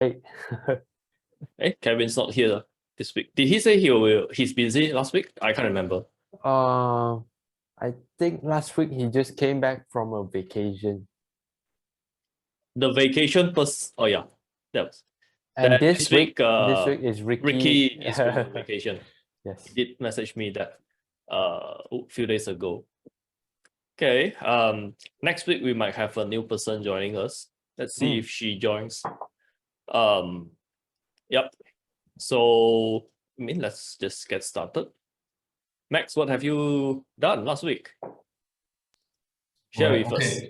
Hey. Hey, Kevin's not here this week. Did he say he's busy last week? I can't remember. I think last week he just came back from a vacation. The vacation oh yeah, that was. And Then this week is Ricky Ricky. is going on vacation. Yes. He did message me that a few days ago. Okay. Next week we might have a new person joining us. Let's see if she joins. Yep. So let's just get started. Max, what have you done last week? Share with us.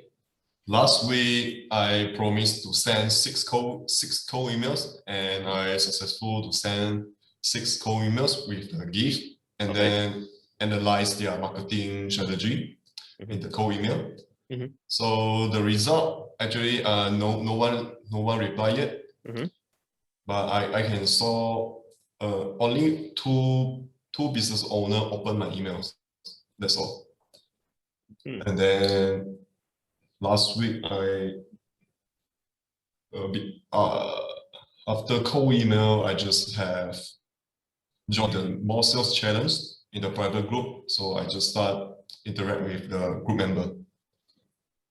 Last week, I promised to send six cold emails, and I successful to send 6 cold emails with a gift, and then analyze their marketing strategy in the cold email. So the result actually, no one replied yet, but I can saw only two business owner open my emails. That's all. And then last week, after cold email, I just have joined the more sales challenge in the private group. So I just start interact with the group member.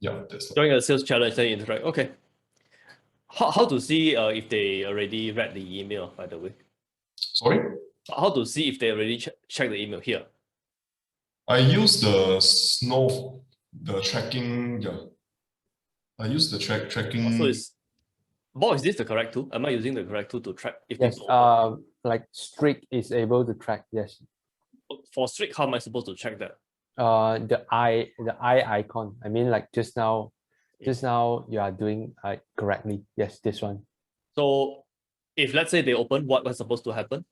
Yeah, that's join a sales challenge, then interact. Okay. How to see if they already read the email, by the way? Sorry? How to see if they already checked the email here? I use the tracking. Yeah. I use the tracking. So is this the correct tool? Am I using the correct tool to track if yes, people like Streak is able to track, yes. For Streak, how am I supposed to check that? The eye icon. I mean, like just now you are doing correctly. Yes, this one. So if let's say they open, what's supposed to happen?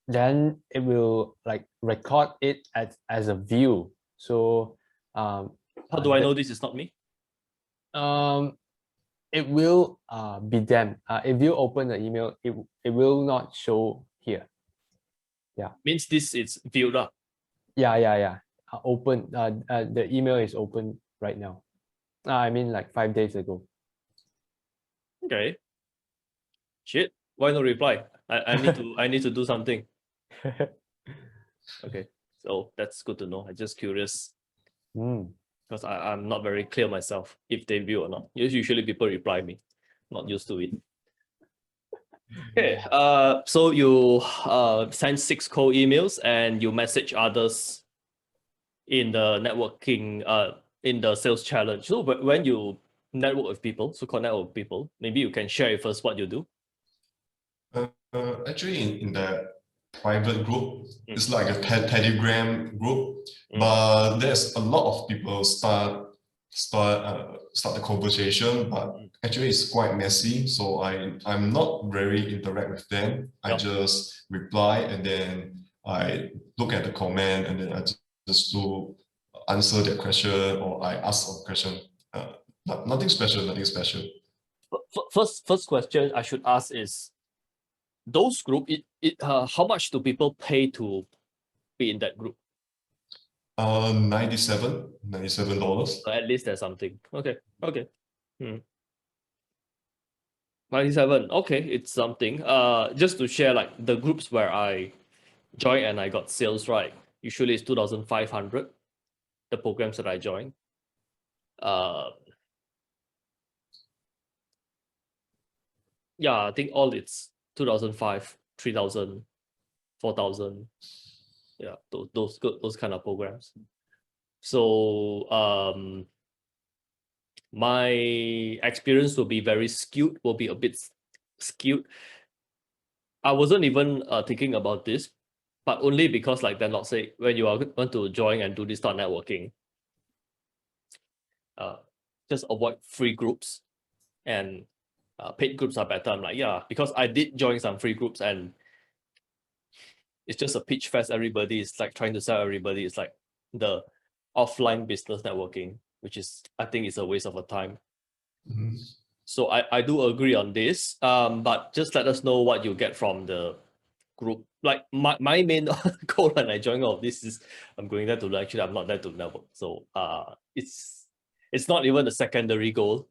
Then it will like record it as a view. So how do I know this is not me? It will be them. If you open the email, it will not show here. Yeah. Means this is viewed up. Yeah. Open. The email is open right now. I mean, like 5 days ago. Okay. Shit. Why no reply? I need to do something. Okay. So that's good to know. I'm just curious. Because I'm not very clear myself if they view or not. Usually people reply me. Not used to it. Okay. So you send 6 cold emails and you message others in the networking in the sales challenge. So when you network with people, so-called network with people, maybe you can share with us what you do. Actually, in the private group, it's like a Telegram group, but there's a lot of people start the conversation, but actually it's quite messy. So I'm not very interact with them. I just reply and then I look at the comment and then I just to answer their question or I ask a question. Nothing special. First question I should ask is, those group, how much do people pay to be in that group? $97. At least there's something. Okay. 97. Okay, it's something. Just to share, like the groups where I joined and I got sales, right? Usually it's 2,500. The programs that I joined. Yeah, I think all it's 2,500, 3,000, 4,000. Yeah, those kind of programs. So my experience will be very skewed, will be a bit skewed. I wasn't even thinking about this, but only because like then not say when you are want to join and do this start networking, just avoid free groups and paid groups are better. I'm like, yeah, because I did join some free groups and it's just a pitch fest. Everybody is like trying to sell everybody. It's like the offline business networking, which is, I think it's a waste of a time. So I do agree on this, but just let us know what you get from the group. Like my main goal when I join all of this is I'm going there to actually, I'm not there to network. So it's not even a secondary goal.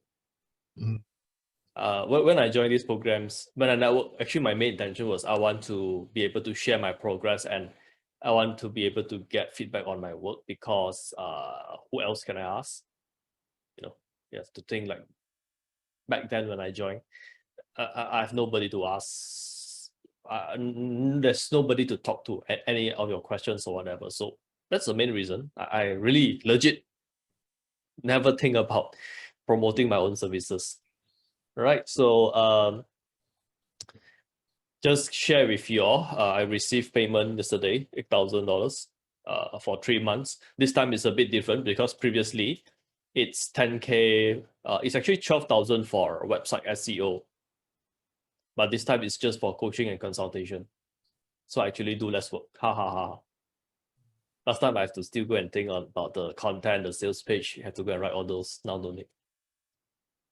when I joined these programs, when I network, actually my main intention was I want to be able to share my progress and I want to be able to get feedback on my work because who else can I ask? You know, you have to think like back then when I joined, I have nobody to ask. There's nobody to talk to at any of your questions or whatever. So that's the main reason. I really legit never think about promoting my own services. Right. So just share with you all. I received payment yesterday, $8,000 for 3 months. This time it's a bit different because previously it's 10K. It's actually 12,000 for website SEO. But this time it's just for coaching and consultation. So I actually do less work. Ha ha ha. Last time I have to still go and think about the content, the sales page. You have to go and write all those. Now don't need.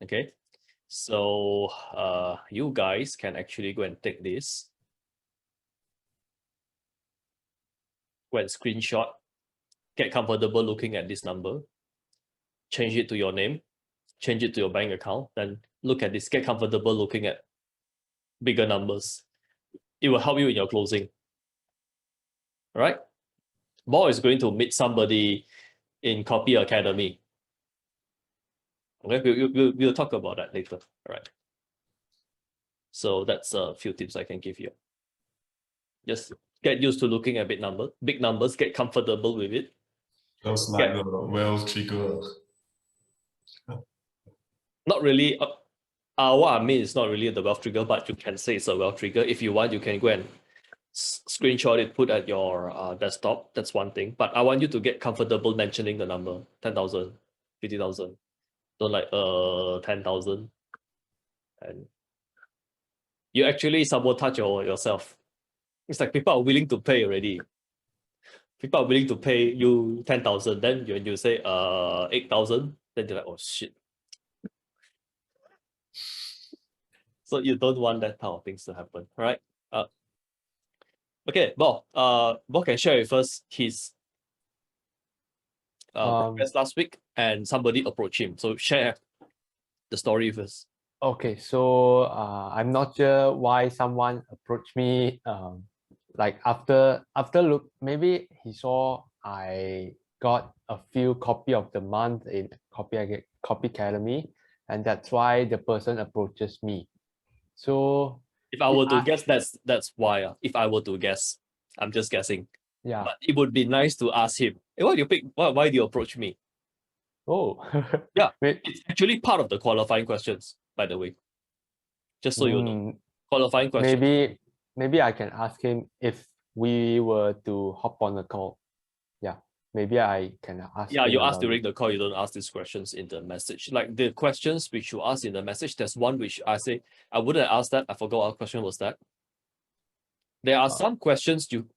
Okay. So you guys can actually go and take this. Go and screenshot. Get comfortable looking at this number. Change it to your name. Change it to your bank account. Then look at this. Get comfortable looking at bigger numbers. It will help you in your closing. All right. Bo is going to meet somebody in Copy Academy. Okay, we'll talk about that later. All right. So that's a few tips I can give you. Just get used to looking at big numbers, get comfortable with it. Just like the wealth trigger. Not really. What I mean is not really the wealth trigger, but you can say it's a wealth trigger. If you want, you can go and screenshot it, put at your desktop. That's one thing. But I want you to get comfortable mentioning the number 10,000, 50,000. Don't like 10,000. And you actually sabotage yourself. It's like people are willing to pay already. People are willing to pay you 10,000. Then when you say 8,000, then they're like, oh shit. So you don't want that type of things to happen, right? Okay, Bo. Bo can share with us his progress last week, and somebody approached him. So share the story with us. Okay, so I'm not sure why someone approached me. Like after look, maybe he saw I got a few copy of the month in Copy Academy, and that's why the person approaches me. So if I were to guess, that's why. If I were to guess, I'm just guessing. Yeah. But it would be nice to ask him, hey, why do you pick? Why do you approach me? Oh. Yeah, it's actually part of the qualifying questions, by the way. Just so you know, qualifying questions. Maybe I can ask him if we were to hop on the call. Yeah, maybe I can ask. Yeah, you ask during the call. You don't ask these questions in the message. Like the questions which you ask in the message, there's one which I say I wouldn't ask that. I forgot what question was that. There are some questions you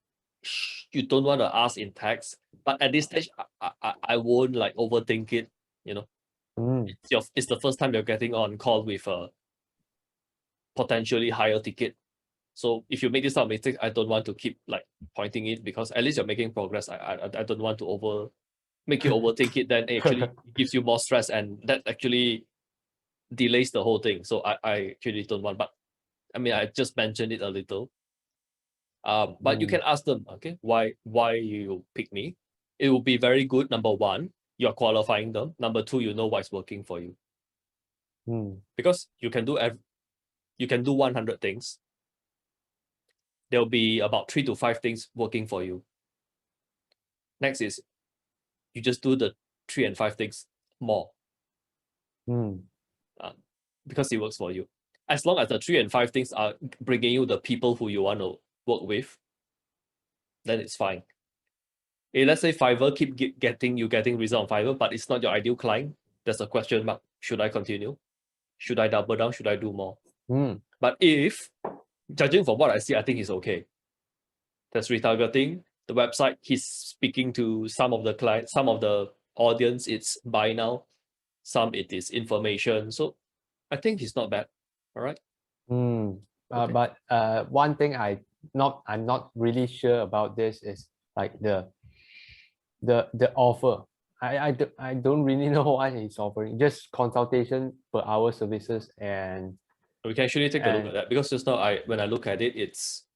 don't want to ask in text, but at this stage, I won't like overthink it. You know, it's the first time you're getting on call with a potentially higher ticket. So if you make this type of mistake, I don't want to keep like pointing it because at least you're making progress. I don't want to make you overthink it. Then it actually gives you more stress, and that actually delays the whole thing. So I actually don't want. But I mean, I just mentioned it a little. But you can ask them, okay, why you pick me? It will be very good. Number one, you're qualifying them. Number two, you know what's working for you. Because you can do 100 things. There'll be about 3 to 5 things working for you. Next is you just do the 3 and 5 things more. Because it works for you. As long as the 3 and 5 things are bringing you the people who you want to work with, then it's fine. Let's say Fiverr keep getting result on Fiverr, but it's not your ideal client. There's a question mark. Should I continue? Should I double down? Should I do more? But if, judging from what I see, I think it's okay. There's retargeting. The website, he's speaking to some of the clients, some of the audience, it's buy now. Some it is information. So I think it's not bad. All right. Okay. But one thing I'm not really sure about this is like the offer. I don't really know what he's offering. Just consultation per hour services and We can actually take a look And- at that because just now when I look at it, it's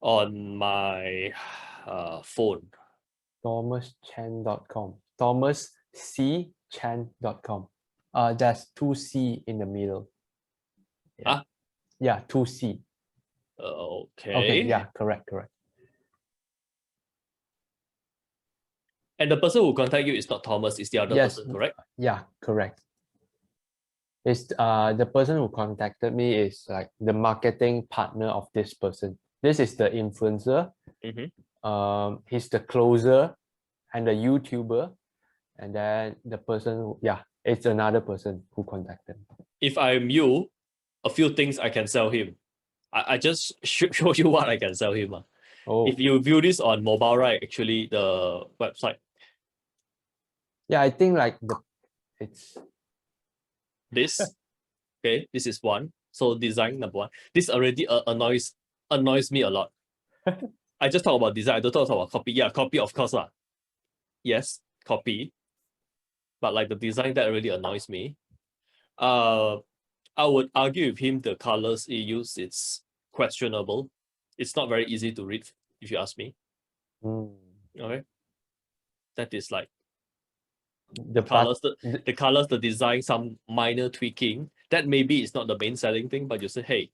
on my phone. thomaschan.com. thomascchan.com. There's 2C in the middle. Yeah. Ah? Yeah, 2C. Okay. Okay, yeah, correct. And the person who contact you is not Thomas, it's the other Yes. person, correct? Yeah, correct. It's the person who contacted me is like the marketing partner of this person. This is the influencer. He's the closer and the YouTuber, and then the person it's another person who contacted me. If I'm you, a few things I can sell him. I just show you what I can sell him. Oh, If you view this on mobile, right, actually the website, yeah, I think like it's this, okay, this is one. So design number one. This already annoys me a lot. I just talk about design, I don't talk about copy. Yeah, copy of course lah. Yes, copy. But like the design, that really annoys me. I would argue with him the colors he used, it's questionable. It's not very easy to read, if you ask me. Okay. That is like the colors, the design, some minor tweaking. That maybe is not the main selling thing, but you say, hey,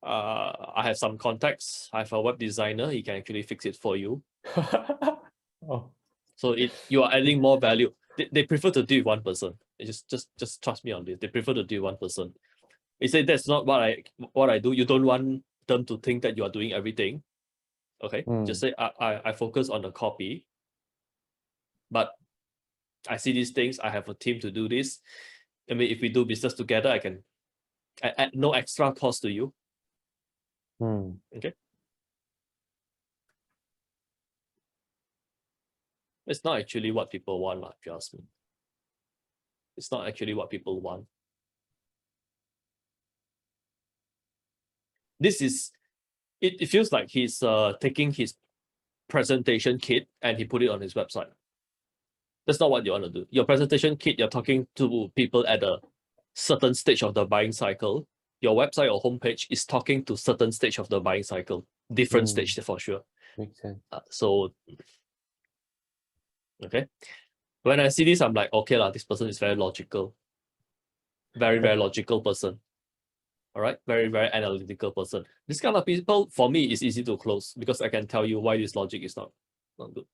I have some contacts. I have a web designer. He can actually fix it for you. Oh. So you are adding more value. They prefer to do with one person. Just trust me on this. They prefer to do with one person. They say that's not what I do. You don't want them to think that you are doing everything. Okay. Just say I focus on the copy. But I see these things. I have a team to do this. I mean, if we do business together, I can add no extra cost to you. Okay. It's not actually what people want, if you ask me. It's not actually what people want. This is, it feels like he's taking his presentation kit and he put it on his website. That's not what you want to do. Your presentation kit, you're talking to people at a certain stage of the buying cycle. Your website or homepage is talking to certain stage of the buying cycle. Different stage for sure. Makes sense. Okay. When I see this, I'm like, okay lah, this person is very logical. Very, very logical person. All right, very, very analytical person. This kind of people, for me, is easy to close because I can tell you why this logic is not good.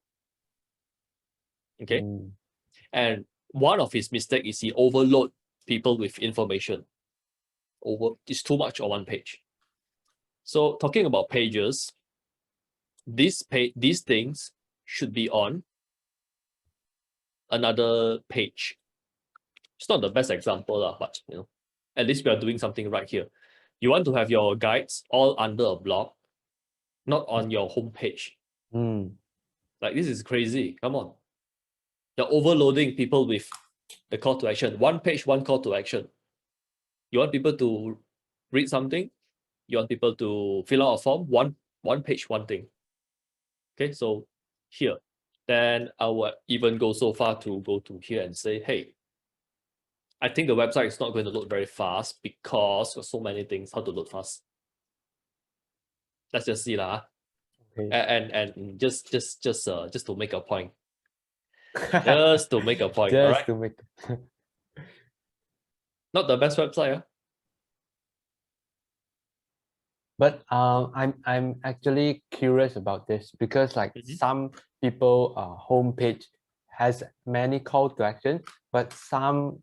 Okay. And one of his mistakes is he overload people with information. It's too much on one page. So talking about pages, these things should be on another page. It's not the best example, but at least we are doing something right here. You want to have your guides all under a blog, not on your homepage. Like, this is crazy. Come on. You're overloading people with the call to action. One page, one call to action. You want people to read something? You want people to fill out a form? One page, one thing. Okay, so here. Then I would even go so far to go to here and say, hey, I think the website is not going to load very fast because there's so many things. How to load fast? Let's just see lah. Okay. And just to make a point. Just to make a point. Just all right? to make. Not the best website. But I'm actually curious about this because like some people homepage has many call to action, but some,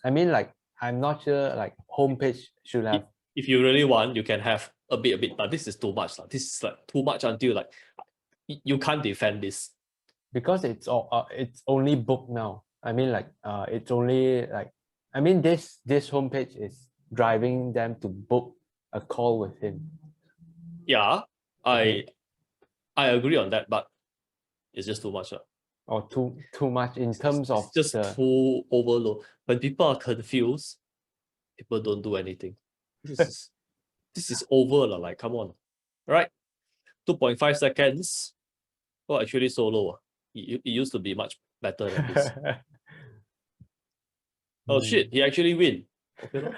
I mean, like, I'm not sure like homepage should have. If you really want, you can have a bit, but this is too much. This is like too much until like you can't defend this. Because it's only booked now. I mean, like it's only like, I mean, this homepage is driving them to book a call with him. Yeah, Okay. I agree on that, but it's just too much. Or too much in terms of it's just too overload. When people are confused, people don't do anything. This is over, like, come on. All right, 2.5 seconds. Oh, actually so low. It used to be much better than this. Oh shit, he actually win. Okay, no?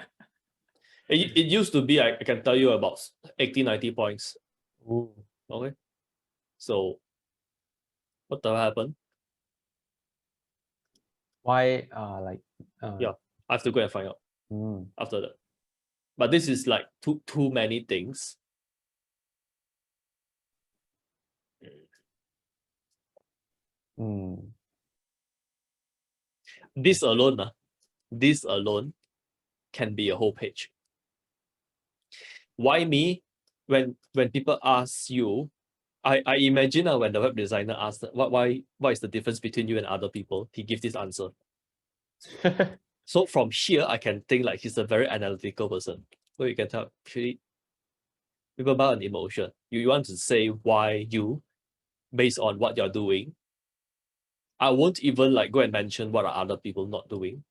It used to be, I can tell you, about 80, 90 points. Ooh. Okay. So what the hell happened? Why Yeah, I have to go and find out after that. But this is like too many things. This alone can be a whole page. Why me? When people ask you, I imagine when the web designer asks what is the difference between you and other people, he gives this answer. So from here, I can think like he's a very analytical person. So you can tell actually people about an emotion. You want to say why you, based on what you're doing. I won't even like go and mention what are other people not doing.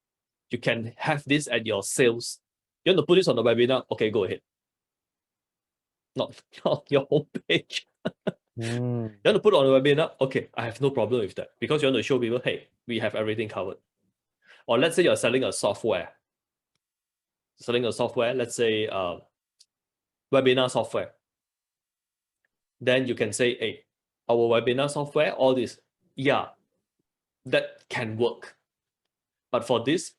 You can have this at your sales. You want to put this on the webinar? Okay, go ahead. Not your homepage. You want to put it on the webinar? Okay, I have no problem with that because you want to show people, hey, we have everything covered. Or let's say you're selling a software. Let's say webinar software. Then you can say, hey, our webinar software, all this, yeah, that can work. But for this,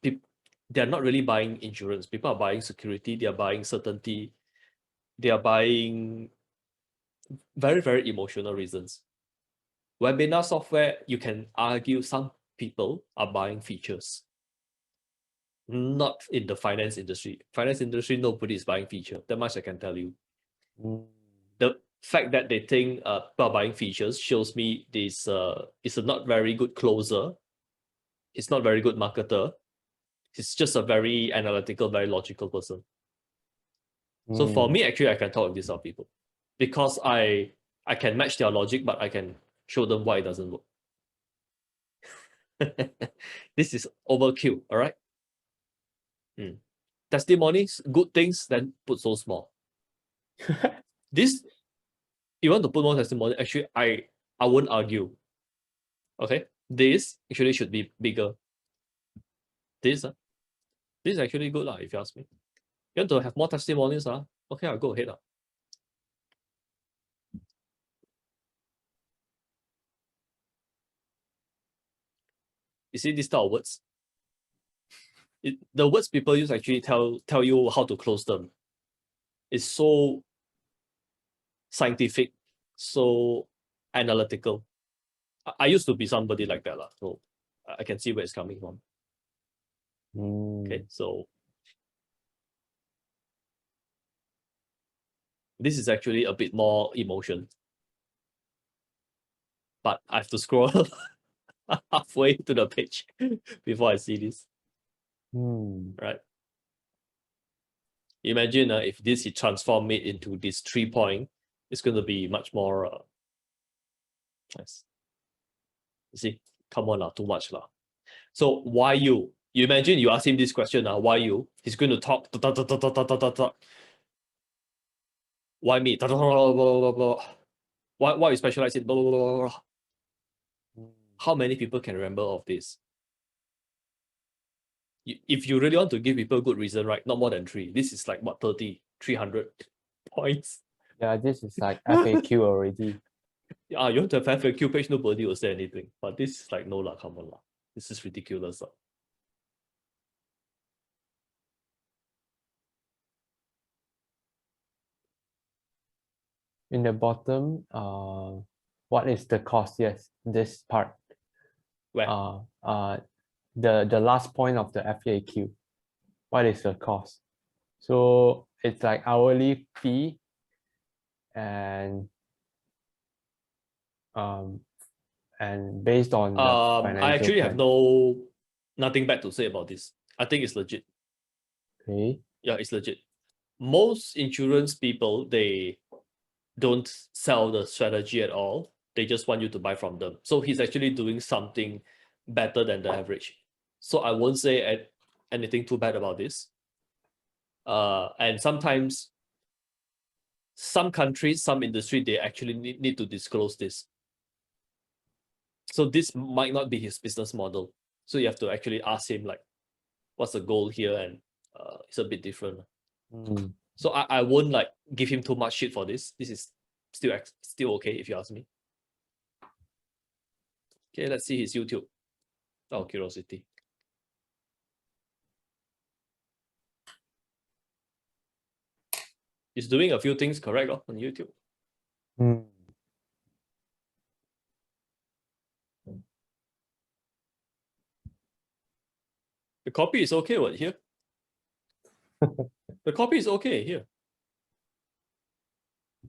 they're not really buying insurance. People are buying security, they are buying certainty, they are buying very, very emotional reasons. Webinar software, you can argue some people are buying features. Not in the finance industry. Finance industry, nobody is buying feature. That much I can tell you. The fact that they think people are buying features shows me this is a not very good closer. It's not very good marketer. He's just a very analytical, very logical person. So for me, actually, I can talk with these sort of people because I can match their logic, but I can show them why it doesn't work. This is overkill, all right? Testimonies, good things, then put so small. This, you want to put more testimony, actually, I won't argue. Okay? This actually should be bigger. This is actually good, if you ask me. You want to have more testimonies? Okay, I'll go ahead. You see this type of words? The words people use actually tell you how to close them. It's so scientific, so analytical. I used to be somebody like that, so I can see where it's coming from. Okay, so this is actually a bit more emotion, but I have to scroll halfway to the page before I see this. Right? Imagine if this he transform it into this 3 point, it's going to be much more nice. You see, come on, too much. So why you? You imagine you ask him this question, why you? He's going to talk. Why me? Why you specialize in blah, blah, blah, blah. How many people can remember of this? If you really want to give people a good reason, right? Not more than 3. This is like what, 300 points? Yeah, this is like FAQ already. Yeah, you want to have FAQ page, nobody will say anything. But this is like, no lah, come on lah. This is ridiculous. In the bottom, what is the cost? Yes, this part. Where? The last point of the FAQ. What is the cost? So it's like hourly fee and based on the I actually plan. have nothing bad to say about this. I think it's legit. Okay. Yeah, it's legit. Most insurance people, they don't sell the strategy at all. They just want you to buy from them. So he's actually doing something better than the average. So I won't say anything too bad about this. And sometimes some countries, some industry, they actually need to disclose this. So this might not be his business model. So you have to actually ask him like, what's the goal here? And it's a bit different. Mm. So I won't like give him too much shit for this. This is still okay if you ask me. Okay, let's see his YouTube. Out of curiosity. He's doing a few things correct on YouTube. Mm. The copy is okay, what here? The copy is okay here.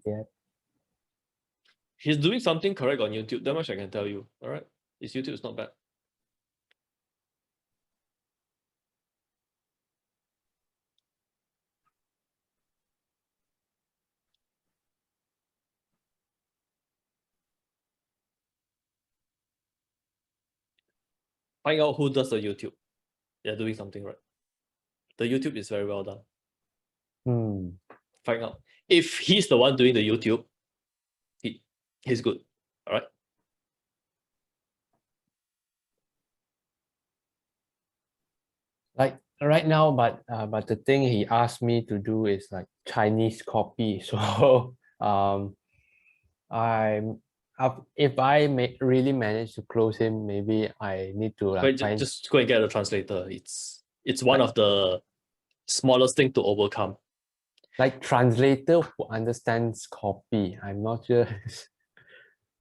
Yeah. He's doing something correct on YouTube. That much I can tell you. All right. His YouTube is not bad. Find out who does the YouTube. They're doing something right. The YouTube is very well done. Mm. Find out. If he's the one doing the YouTube, he's good. All right. Like right now, but the thing he asked me to do is like Chinese copy. So I'm if I really manage to close him, maybe I need to like But find just go and get a translator. It's one Like- of the smallest thing to overcome. like translator who understands copy. I'm not sure.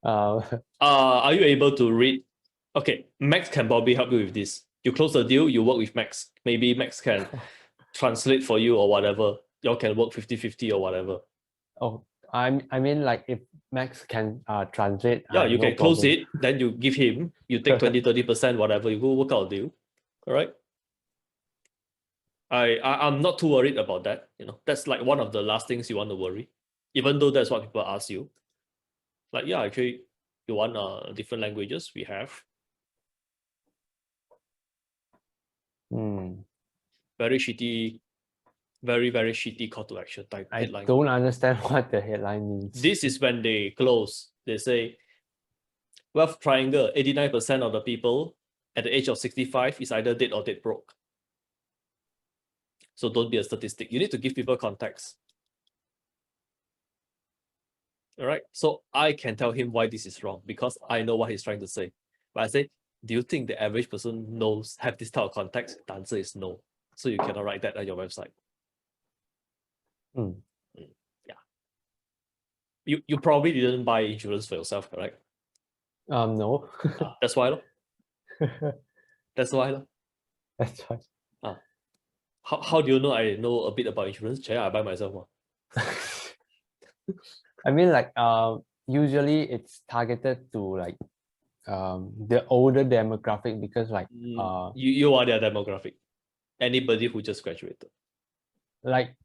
uh, Are you able to read? Okay, Max can probably help you with this. You close the deal, you work with Max. Maybe Max can translate for you or whatever. Y'all can work 50-50 or whatever. oh, I mean like if Max can translate, Yeah, I have you no can close problem. it, then you give him, you take 20-30%, whatever, you go work out a deal. All right. I'm not too worried about that. You know, that's like one of the last things you want to worry, even though that's what people ask you. Like, yeah, actually, you want different languages? We have. Hmm. Very shitty, very, very shitty call to action type I headline. don't understand what the headline means. This is when they close. They say, wealth triangle, 89% of the people at the age of 65 is either dead or dead broke. So don't be a statistic. You need to give people context. All right. So I can tell him why this is wrong because I know what he's trying to say. But I say, do you think the average person have this type of context? The answer is no. So you cannot write that on your website. Hmm. Yeah. You probably didn't buy insurance for yourself, correct? No. That's why. That's why. That's why. How do you know I know a bit about insurance? I buy myself. I mean, like, usually it's targeted to like the older demographic because like you are their demographic. Anybody who just graduated. like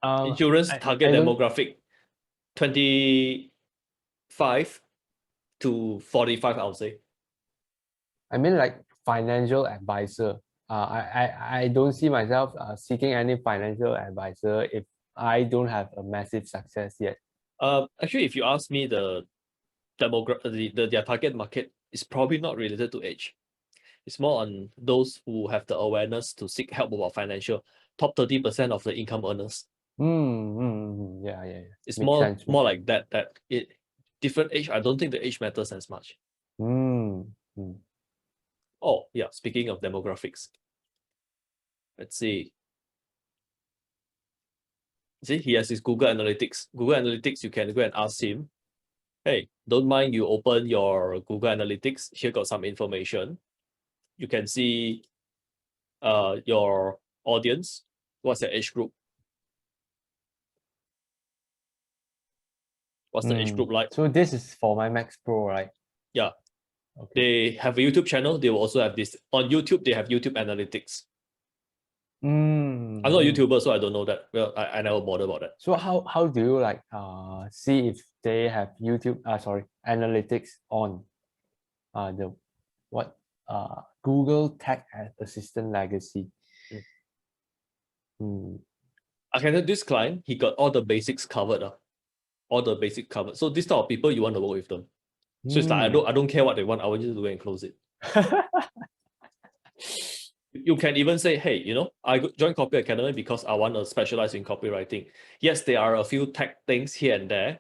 Insurance target I don't- demographic 25 to 45, I would say. I mean, like financial advisor. I don't see myself seeking any financial advisor if I don't have a massive success yet. Actually, if you ask me, their target market is probably not related to age. It's more on those who have the awareness to seek help about financial. Top 30% of the income earners. Yeah. It's Makes more sense, more makes like that. That it different age. I don't think the age matters as much. Oh yeah. Speaking of demographics, let's see. See, he has his Google Analytics. Google Analytics, you can go and ask him, hey, don't mind you open your Google Analytics. Here got some information. You can see your audience. What's their age group? What's the age group like? So this is for my Max Pro, right? Yeah. Okay. They have a YouTube channel. They will also have this. On YouTube, they have YouTube Analytics. I'm not a YouTuber, so I don't know that. Well, I never bother about that. So how do you like see if they have YouTube analytics on the what Google Tag Assistant Legacy? I can tell this client, he got all the basics covered. All the basics covered. So this type of people, you want to work with them. So it's like I don't care what they want. I want you to go and close it. You can even say, hey, you know, I joined Copy Academy because I want to specialize in copywriting. Yes, there are a few tech things here and there.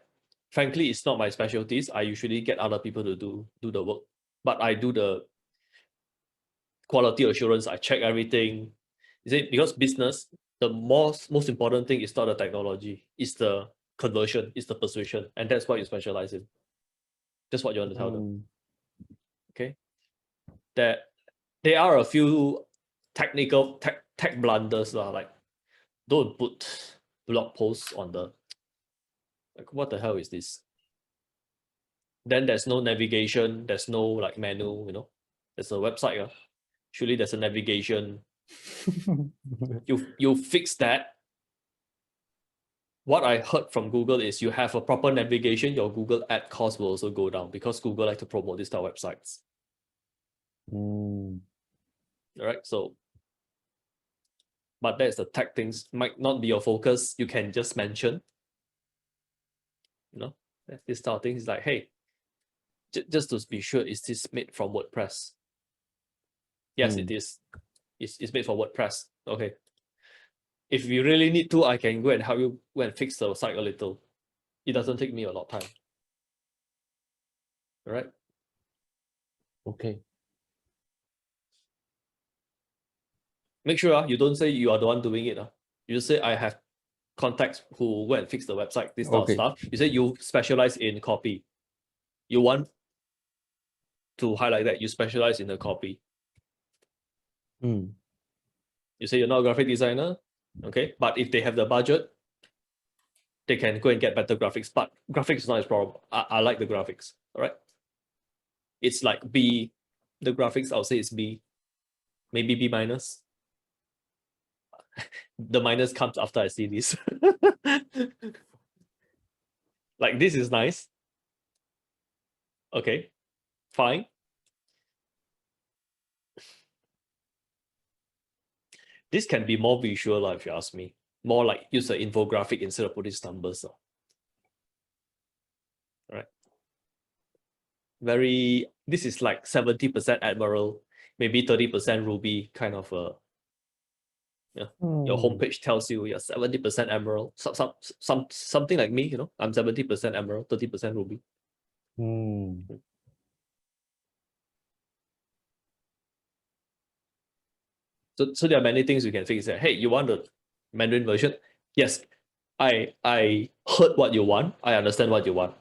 Frankly, it's not my specialties. I usually get other people to do the work, but I do the quality assurance. I check everything. Is it because business, the most important thing is not the technology, it's the conversion, it's the persuasion, and that's what you specialize in. That's what you want to tell them. Okay, there are a few technical tech blunders like don't put blog posts on the like what the hell is this? Then there's no navigation, there's no like menu, you know. There's a website. Surely there's a navigation. You fix that. What I heard from Google is you have a proper navigation, your Google ad cost will also go down because Google like to promote these type of websites. All right, so but that's the tech things might not be your focus. You can just mention, you know, this type of thing is like, hey, just to be sure, is this made from WordPress? Yes, it is. It's made for WordPress. Okay. If you really need to, I can go and help you go and fix the site a little. It doesn't take me a lot of time. All right. Okay. Make sure you don't say you are the one doing it. You just say I have contacts who go and fix the website, this type of stuff. You say you specialize in copy. You want to highlight that you specialize in the copy. You say you're not a graphic designer, okay? But if they have the budget, they can go and get better graphics. But graphics is not his problem. I like the graphics, all right? It's like B. The graphics, I'll say it's B. Maybe B minus. The minus comes after I see this. Like this is nice. Okay, fine. This can be more visual, if you ask me. More like use an infographic instead of putting numbers. Right. Very, this is like 70% Admiral, maybe 30% Ruby kind of a, yeah. Your homepage tells you you're 70% Emerald. Something like me, you know, I'm 70% Emerald, 30% Ruby. So there are many things you can fix there. Hey, you want the Mandarin version? Yes, I heard what you want. I understand what you want.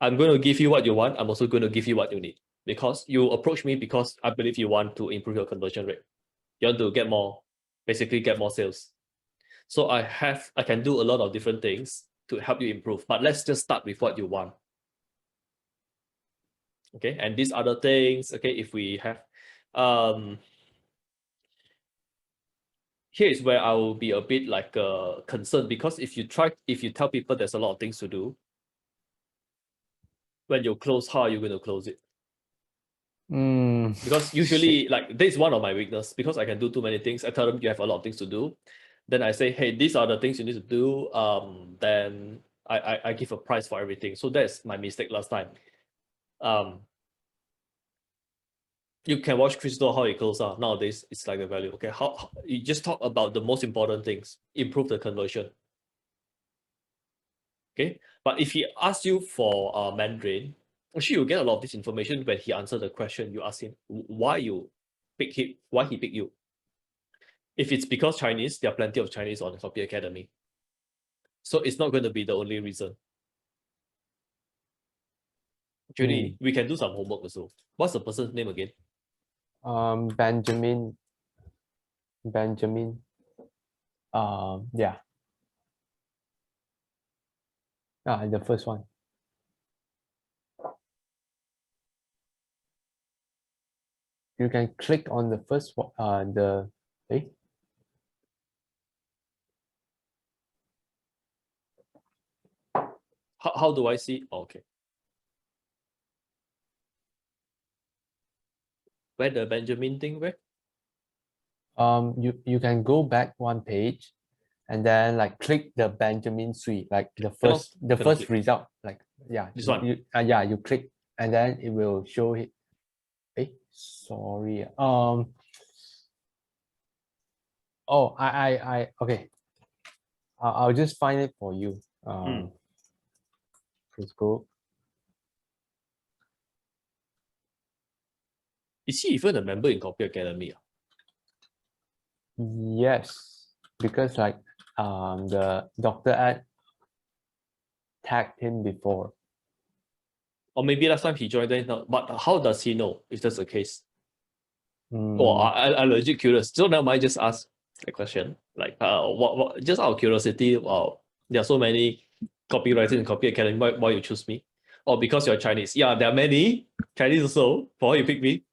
I'm going to give you what you want. I'm also going to give you what you need. Because you approach me because I believe you want to improve your conversion rate. You want to get more, basically get more sales. So I can do a lot of different things to help you improve. But let's just start with what you want. Okay, and these other things, okay, if we have here is where I will be a bit like concerned, because if you tell people there's a lot of things to do, when you close, how are you going to close it? Because usually, like, this is one of my weakness, because I can do too many things. I tell them you have a lot of things to do. Then I say, hey, these are the things you need to do. Then I give a price for everything. So that's my mistake last time. You can watch Crystal how it goes out. Nowadays, it's like the value. Okay, how you just talk about the most important things, improve the conversion. Okay, but if he asks you for Mandarin, actually you get a lot of this information when he answers the question. You ask him why you pick him, why he picked you. If it's because Chinese, there are plenty of Chinese on Copy Academy. So it's not going to be the only reason. Actually, we can do some homework also. What's the person's name again? Benjamin. Yeah. The first one. You can click on the first one. How do I see? Oh, okay. Where the Benjamin thing? Where? You can go back one page, and then like click the Benjamin suite, like the first result. Like this one. You click, and then it will show it. Sorry. Oh, okay. I'll just find it for you. Facebook. Is he even a member in Copy Academy? Yes, because like the Dr. Ed tagged him before. Or maybe last time he joined then, but how does he know if that's the case? Oh, I'm legit curious. So now I just ask a question. Like what just out of curiosity, wow, there are so many copywriters in Copy Academy, why you choose me? Or because you're Chinese? Yeah, there are many Chinese also. For why you pick me?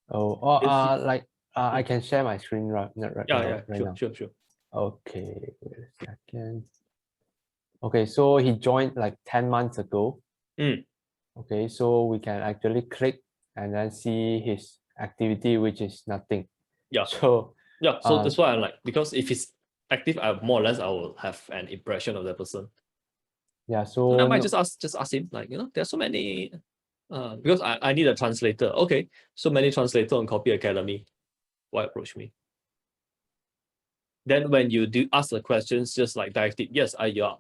I can share my screen right Yeah, now. sure. Okay, wait a second. Okay, so he joined like 10 months ago. Okay, so we can actually click and then see his activity, which is nothing. Yeah. So that's why I'm like, because if he's active, I more or less I will have an impression of that person. Yeah, so I might just ask him, like, there's so many because I need a translator. Okay, so many translators on Copy Academy. Why approach me? Then when you do ask the questions, just like dive deep. Yes, you're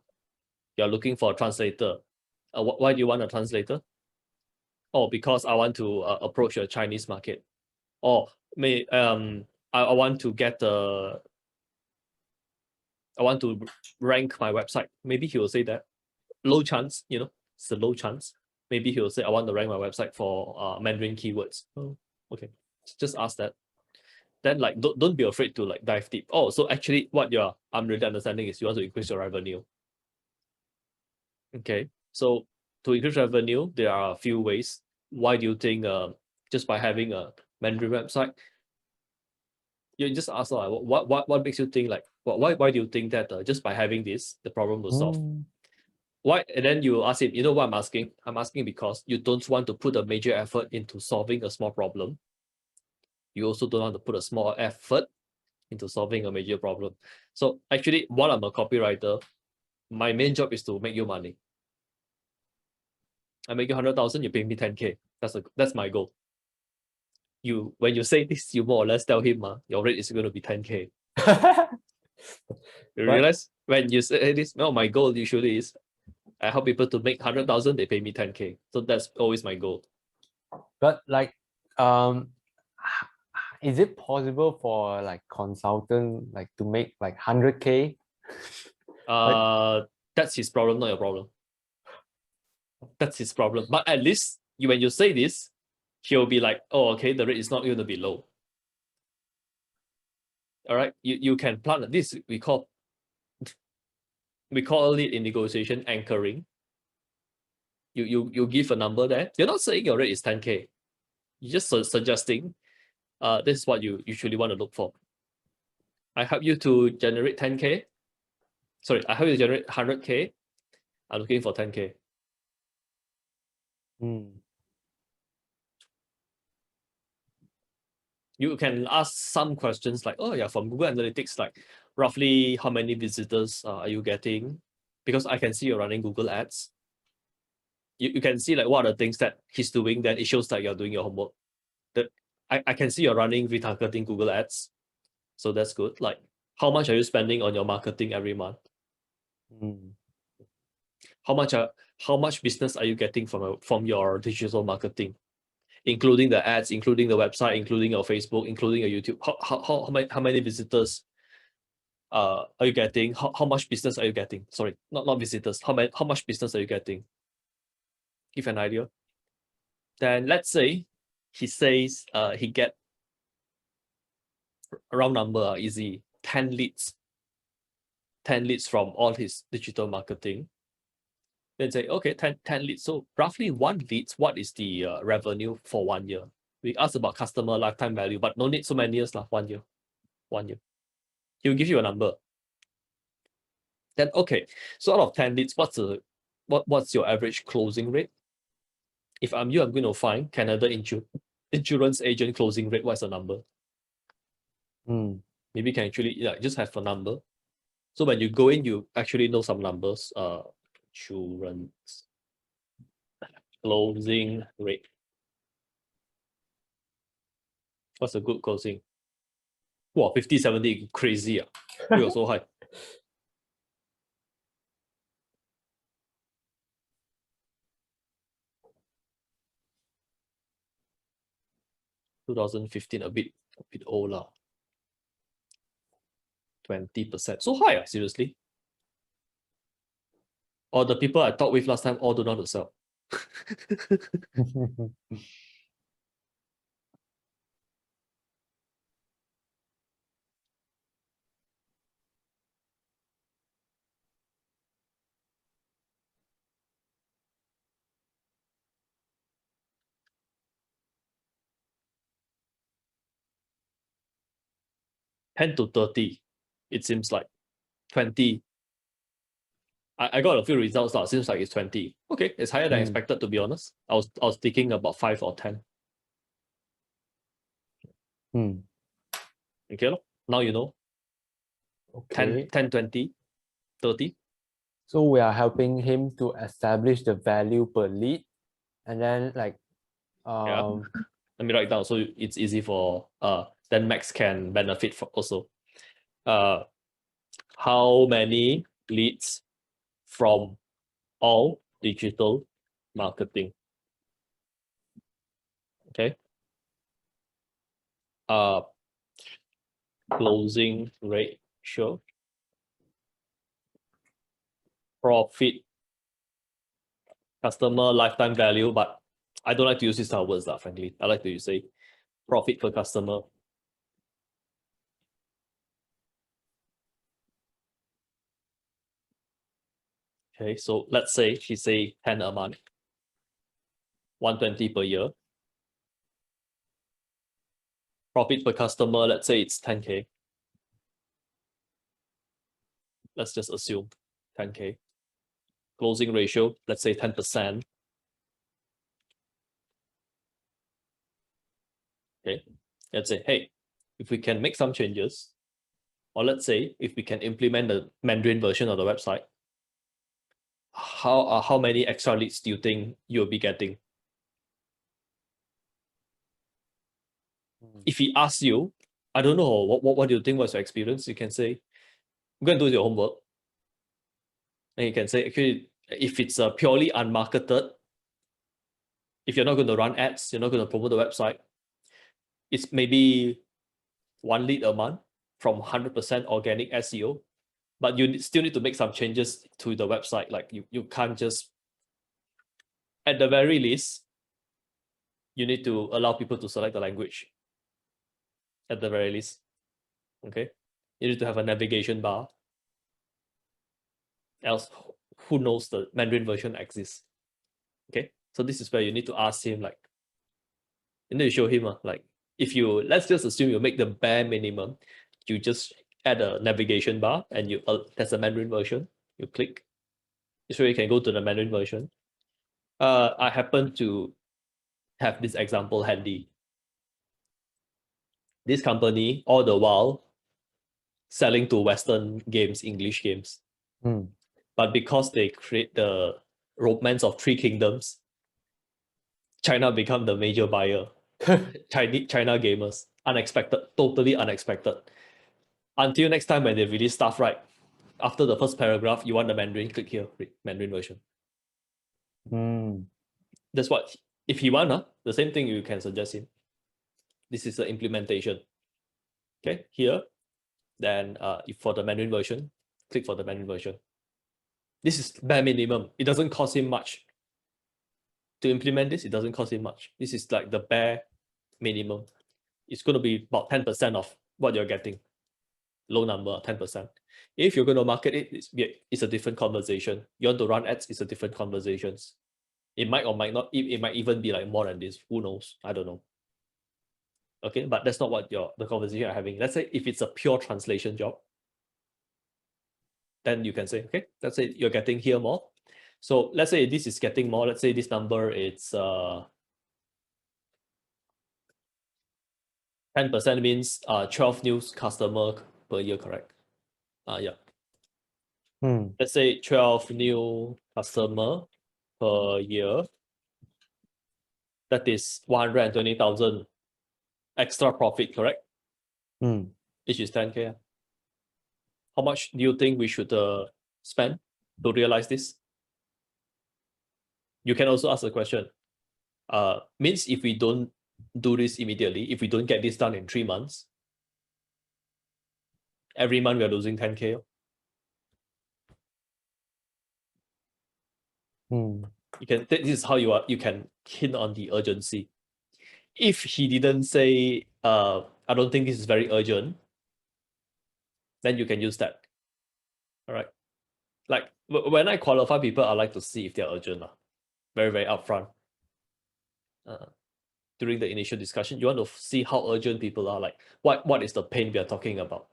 looking for a translator. Why do you want a translator? Oh, because I want to approach a Chinese market. Or I want to get I want to rank my website. Maybe he will say that. Low chance, it's a low chance. Maybe he will say, I want to rank my website for Mandarin keywords. Oh, okay. Just ask that. Then like don't be afraid to like dive deep. Oh, so actually what I'm really understanding is you want to increase your revenue. Okay. So to increase revenue, there are a few ways. Why do you think just by having a Mandarin website? You just ask what makes you think like why do you think that just by having this the problem will solve? Why? And then you ask him, you know what I'm asking? I'm asking because you don't want to put a major effort into solving a small problem. You also don't want to put a small effort into solving a major problem. So actually, while I'm a copywriter, my main job is to make you money. I make you 100,000, you pay me 10K. That's my goal. When you say this, you more or less tell him, your rate is going to be 10K. You realize when you say this, no, my goal usually is I help people to make 100,000, they pay me 10K. So that's always my goal. But like, is it possible for like consultant like to make like 100K? That's his problem, not your problem. That's his problem. But at least when you say this, he'll be like, oh, okay, the rate is not going to be low. All right, you can plant this. We call it in negotiation anchoring. You give a number there. You're not saying your rate is 10K. You're just suggesting this is what you usually want to look for. I help you to generate 10K. Sorry, I help you to generate 100K. I'm looking for 10K. You can ask some questions like, oh yeah, from Google Analytics, like roughly how many visitors are you getting? Because I can see you're running Google Ads. You can see like what are the things that he's doing, then it shows that you're doing your homework. I can see you're running retargeting Google Ads. So that's good. Like, how much are you spending on your marketing every month? How much business are you getting from your digital marketing, including the ads, including the website, including your Facebook, including your YouTube? How many visitors are you getting? How much business are you getting? Sorry, not visitors. How much business are you getting? Give an idea. Then let's say he says he get a round number, easy 10 leads. 10 leads from all his digital marketing. Then say, okay, 10 leads. So roughly 1 leads, what is the revenue for 1 year? We asked about customer lifetime value, but no need so many years, 1 year. 1 year. He'll give you a number. Then okay, so out of 10 leads, what's your average closing rate? If I'm you, I'm going to find Canada insurance agent closing rate. What's the number? Maybe you can actually just have a number. So when you go in, you actually know some numbers. Insurance. closing rate. What's a good closing? Wow, 50, 70, crazy. We are so high. (2015) a bit old lah. 20%. So high, seriously. Or the people I talked with last time all don't know how to sell. 10 to 30, it seems like 20. I got a few results now. Seems like it's 20. Okay, it's higher than expected, to be honest. I was thinking about 5 or 10. Okay, now you know. Okay. 10, 20, 30. So we are helping him to establish the value per lead, and then like Let me write down so it's easy for then Max can benefit from also. How many leads from all digital marketing? Okay. Closing ratio, profit, customer lifetime value, but I don't like to use these type of words, frankly. I like to say profit per customer. Okay, so let's say she say 10 a month, 120 per year. Profit per customer, let's say it's 10K. Let's just assume 10K. Closing ratio, let's say 10%. Okay, let's say, hey, if we can make some changes, or let's say if we can implement the Mandarin version of the website, how many extra leads do you think you'll be getting? If he asks you, I don't know, what do you think was your experience? You can say, go and do your homework. And you can say, actually, if it's purely unmarketed, if you're not going to run ads, you're not going to promote the website, it's maybe 1 lead a month from 100% organic SEO, but you still need to make some changes to the website. Like you can't just, at the very least, you need to allow people to select the language. At the very least, okay? You need to have a navigation bar. Else, who knows the Mandarin version exists? Okay, so this is where you need to ask him, like, you need to show him, like, if you, let's just assume you make the bare minimum, you just add a navigation bar and you there's a Mandarin version, you click, so you can go to the Mandarin version. I happen to have this example handy. This company, all the while, selling to Western games, English games. But because they create the Romance of Three Kingdoms, China become the major buyer. China gamers, unexpected, totally unexpected. Until next time when they release stuff, right? After the first paragraph, you want the Mandarin, click here, read Mandarin version. That's what, if he want, the same thing you can suggest him. This is the implementation. Okay, here, then if for the Mandarin version, click for the Mandarin version. This is bare minimum. It doesn't cost him much. To implement this, it doesn't cost him much. This is like the bare minimum. It's going to be about 10% of what you're getting. Low number, 10%. If you're going to market it, it's a different conversation. You want to run ads, it's a different conversations. It might or might not, it might even be like more than this. Who knows? I don't know. Okay, but that's not what the conversation you're having. Let's say if it's a pure translation job, then you can say, okay, let's say you're getting here more. So let's say this is getting more. Let's say this number it's 10% means 12 new customer per year, correct? Yeah. Let's say 12 new customer per year. that is 120,000 extra profit, correct? Which is 10K. How much do you think we should spend to realize this? You can also ask the question. Means if we don't do this immediately, if we don't get this done in 3 months, every month we are losing 10K. You can. This is how you can hint on the urgency. If he didn't say, I don't think this is very urgent, then you can use that. All right. Like when I qualify people, I like to see if they're urgent. Very, very upfront. During the initial discussion, you want to see how urgent people are. Like what is the pain we are talking about?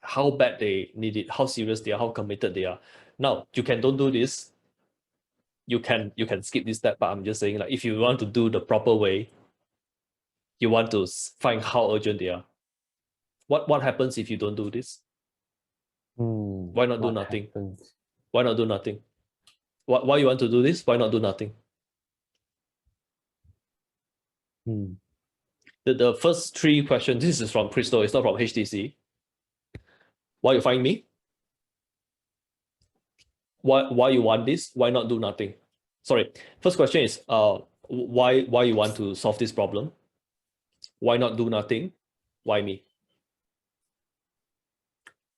How bad they need it, how serious they are, how committed they are. Now, you can don't do this. You can skip this step, but I'm just saying, like, if you want to do the proper way, you want to find how urgent they are. What happens if you don't do this? Why not do nothing? Why not do nothing? Why you want to do this? Why not do nothing? The first 3 questions, this is from Crystal, it's not from HTC. Why you find me? Why you want this? Why not do nothing? Sorry, first question is why you want to solve this problem? Why not do nothing? Why me?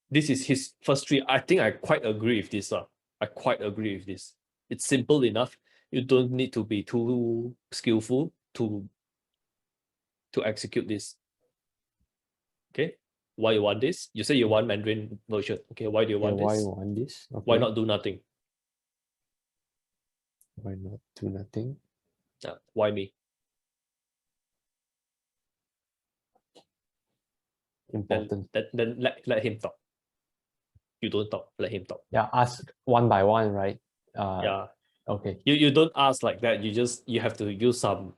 This is his first 3. I think I quite agree with this. I quite agree with this. It's simple enough. You don't need to be too skillful to execute this. Okay, why you want this? You say you want Mandarin version. Okay, why do you want this? Why you want this? Okay. Why not do nothing? Why not do nothing? Why me? Important. Then let him talk. You don't talk, let him talk. Yeah, ask one by one, right? Yeah. Okay. You don't ask like that. You have to use some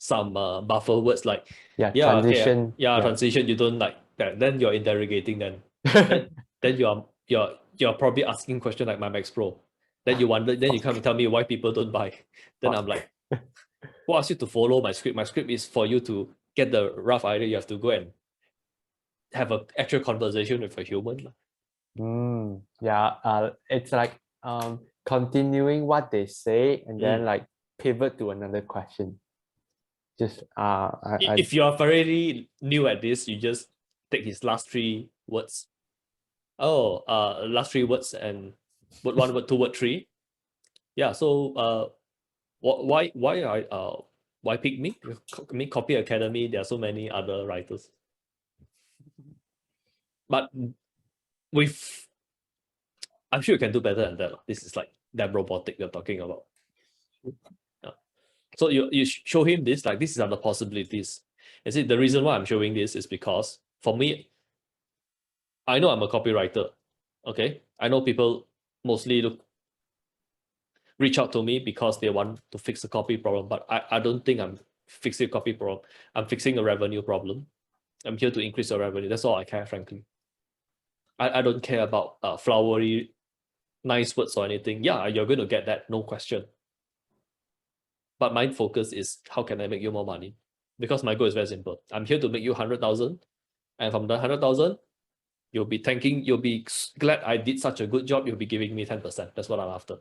buffer words like transition. Okay, transition. You don't like that. Then you're interrogating them. then you're probably asking question like my Max Pro. Then you wonder. Then you come and tell me why people don't buy. Then I'm like, who asked you to follow my script? My script is for you to get the rough idea. You have to go and have an actual conversation with a human. It's like continuing what they say and then like pivot to another question. Just if you are very new at this, you just take his last 3 words. Last 3 words and word 1, word 2, word 3. Yeah. So why pick me? Me Copy Academy. There are so many other writers, but I'm sure you can do better than that. This is like that robotic you're talking about. Yeah. So you show him this, like these are the possibilities. And see, the reason why I'm showing this is because for me, I know I'm a copywriter. Okay. I know people mostly reach out to me because they want to fix a copy problem, but I don't think I'm fixing a copy problem. I'm fixing a revenue problem. I'm here to increase your revenue. That's all I care, frankly. I don't care about flowery, nice words or anything. Yeah, you're going to get that, no question. But my focus is how can I make you more money? Because my goal is very simple. I'm here to make you 100,000, and from the 100,000, you'll be glad I did such a good job. You'll be giving me 10%. That's what I'm after.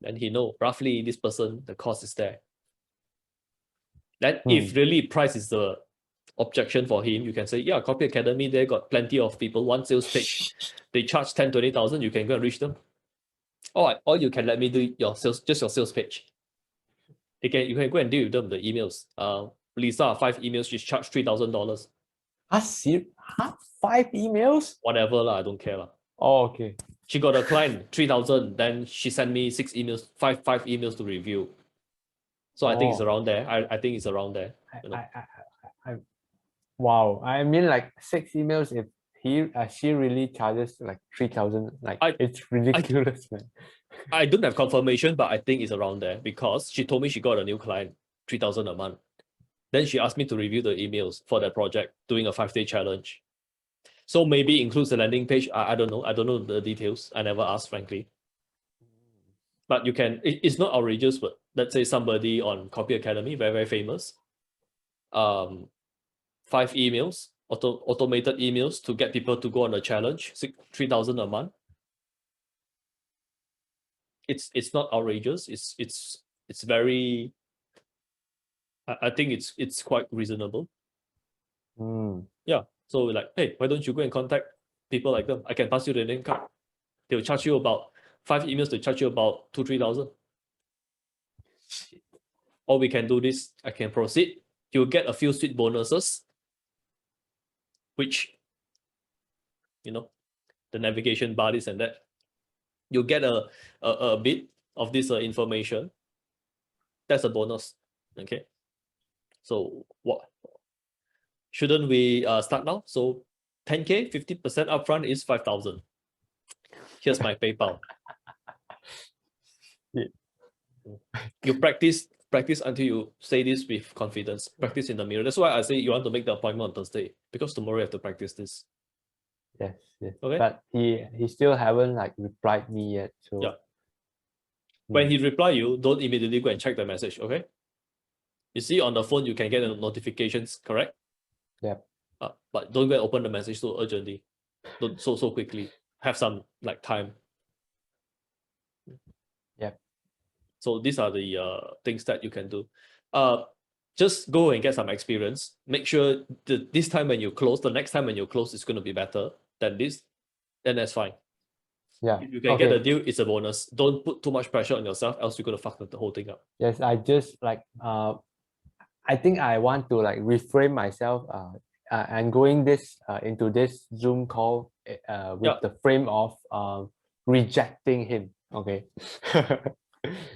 And he know roughly this person, the cost is there. Then if really price is the objection for him, you can say, yeah, Copy Academy, they got plenty of people, one sales page, they charge 10, 20,000, you can go and reach them. Or you can let me do your sales, just your sales page. You can go and deal with them, the emails. Lisa, 5 emails, she charged $3,000. 5 emails? Whatever lah, I don't care lah. Oh, okay. She got a client, 3,000, then she sent me 6 emails, five emails to review. So I think it's around there. I think it's around there. You know? Wow. I mean, like 6 emails, if she really charges like 3,000, like it's ridiculous, man. I don't have confirmation, but I think it's around there because she told me she got a new client, 3,000 a month. Then she asked me to review the emails for that project, doing a 5-day challenge. So maybe includes the landing page. I don't know. I don't know the details. I never asked, frankly. But you can, it's not outrageous, but let's say somebody on Copy Academy, very, very famous, 5 emails, automated emails to get people to go on a challenge, 3,000 a month. It's not outrageous. It's very, I think it's quite reasonable. Yeah. So like, hey, why don't you go and contact people like them? I can pass you the name card. They'll charge you about 5 emails, they charge you about 2,000-3,000. Or we can do this. I can proceed. You'll get a few sweet bonuses, which, you know, the navigation bar, this and that. You'll get a bit of this information. That's a bonus. Okay. So what shouldn't we start now? So 10K, 50% upfront is 5,000. Here's my PayPal. Yeah. You practice until you say this with confidence. Practice in the mirror. That's why I say you want to make the appointment on Thursday, because tomorrow you have to practice this. Yes, yes. Okay. But he still haven't like replied me yet. So yeah. When he reply you, don't immediately go and check the message. Okay. You see on the phone you can get the notifications, correct? Yeah. But don't go and open the message so urgently. Don't so quickly. Have some like time. Yeah. So these are the things that you can do. Just go and get some experience. Make sure this time when you close, the next time when you close, it's going to be better than this. Then that's fine. Yeah. If you can get a deal, it's a bonus. Don't put too much pressure on yourself, else you're going to fuck the whole thing up. Yes, I just like I think I want to like reframe myself. I'm going into this Zoom call with the frame of rejecting him. Okay.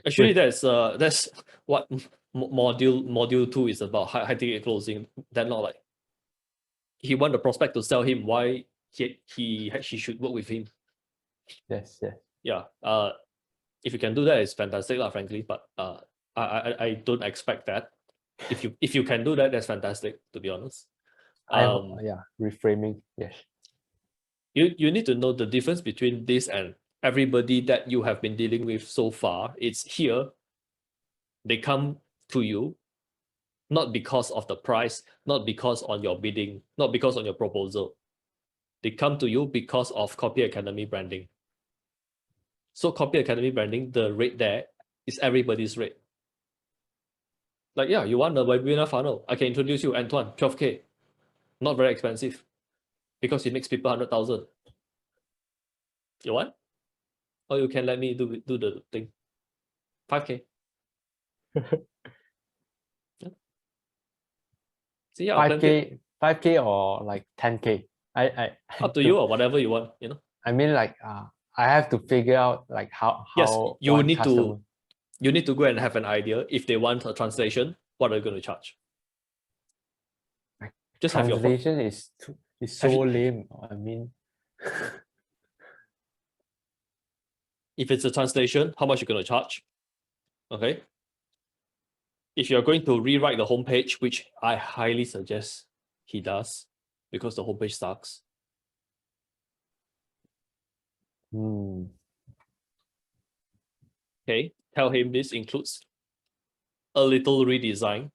Actually, that's what module 2 is about. High ticket closing. They're not like he want the prospect to sell him why she should work with him. Yes. Yeah. If you can do that, it's fantastic, frankly. But I don't expect that. If you can do that, that's fantastic, to be honest. Reframing. Yes. You need to know the difference between this and everybody that you have been dealing with so far. It's here. They come to you not because of the price, not because on your bidding, not because on your proposal. They come to you because of Copy Academy branding. So Copy Academy branding, the rate there is everybody's rate. Like, yeah, you want a webinar funnel? I can introduce you, Antoine, 12K. Not very expensive because it makes people 100,000. You want? Or you can let me do the thing. 5K. See, yeah, 5K or like 10K. I up to you or whatever you want, you know. I mean, like I have to figure out like how yes, you need customer... to go and have an idea. If they want a translation, what are you going to charge? Just translation is so lame. I mean, if it's a translation, how much you're going to charge? Okay. If you're going to rewrite the homepage, which I highly suggest he does, because the homepage sucks. Okay, tell him this includes a little redesign.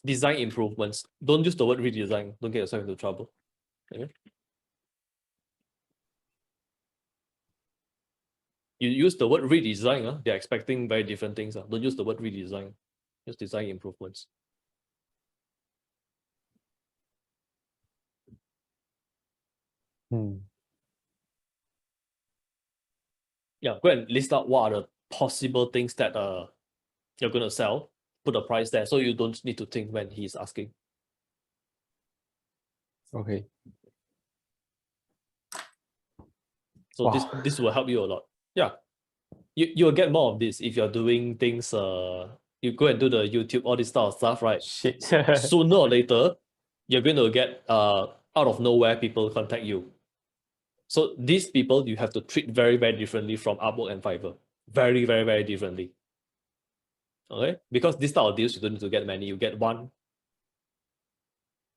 Design improvements. Don't use the word redesign. Don't get yourself into trouble. Okay. You use the word redesign, they're expecting very different things. Don't use the word redesign. Just design improvements. Yeah, go and list out what are the possible things that you're going to sell. Put a price there so you don't need to think when he's asking. Okay. So this will help you a lot. Yeah. You'll get more of this if you're doing things, you go and do the YouTube, all this style of stuff, right? Shit. Sooner or later, you're going to get out of nowhere people contact you. So these people you have to treat very, very differently from Upwork and Fiverr. Very, very, very differently. Okay? Because this type of deals, you don't need to get many. You get one.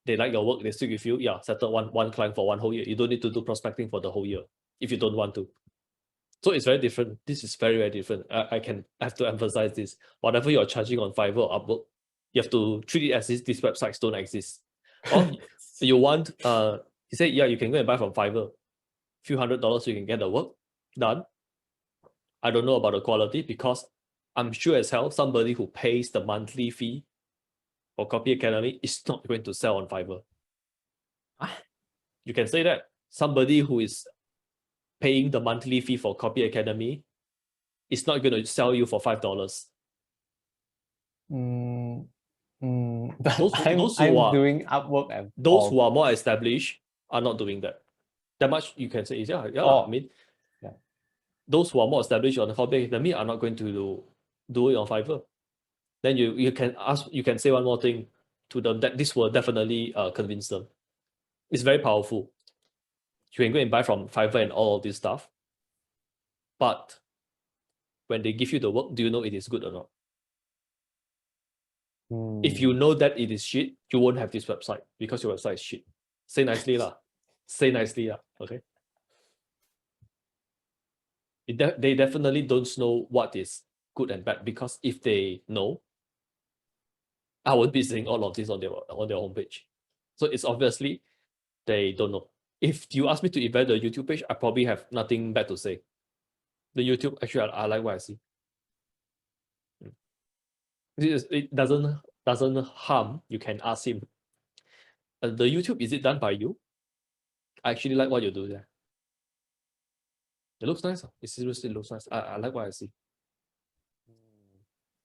They like your work, they stick with you. Yeah, settle one client for one whole year. You don't need to do prospecting for the whole year if you don't want to. So it's very different. This is very, very different. I have to emphasize this. Whatever you're charging on Fiverr or Upwork, you have to treat it as if these websites don't exist. Or you want, he said, yeah, you can go and buy from Fiverr. Few $100 you can get the work done. I don't know about the quality because I'm sure as hell somebody who pays the monthly fee for Copy Academy is not going to sell on Fiverr. You can say that. Somebody who is paying the monthly fee for Copy Academy is not going to sell you for $5. But Those I'm who are doing Upwork and those who are more established are not doing that. That much you can say is I mean, those who are more established on the Copy Academy are not going to do it on Fiverr. Then you can say one more thing to them that this will definitely convince them. It's very powerful. You can go and buy from Fiverr and all of this stuff. But when they give you the work, do you know it is good or not? If you know that it is shit, you won't have this website because your website is shit. Say nicely lah. Say nicely lah. Okay. They definitely don't know what is good and bad, because if they know, I won't be saying all of this on their homepage. So it's obviously they don't know. If you ask me to evaluate the YouTube page, I probably have nothing bad to say. The YouTube, actually, I like what I see. It doesn't harm. You can ask him. The YouTube, is it done by you? I actually like what you do there. It looks nice. It seriously looks nice. I like what I see.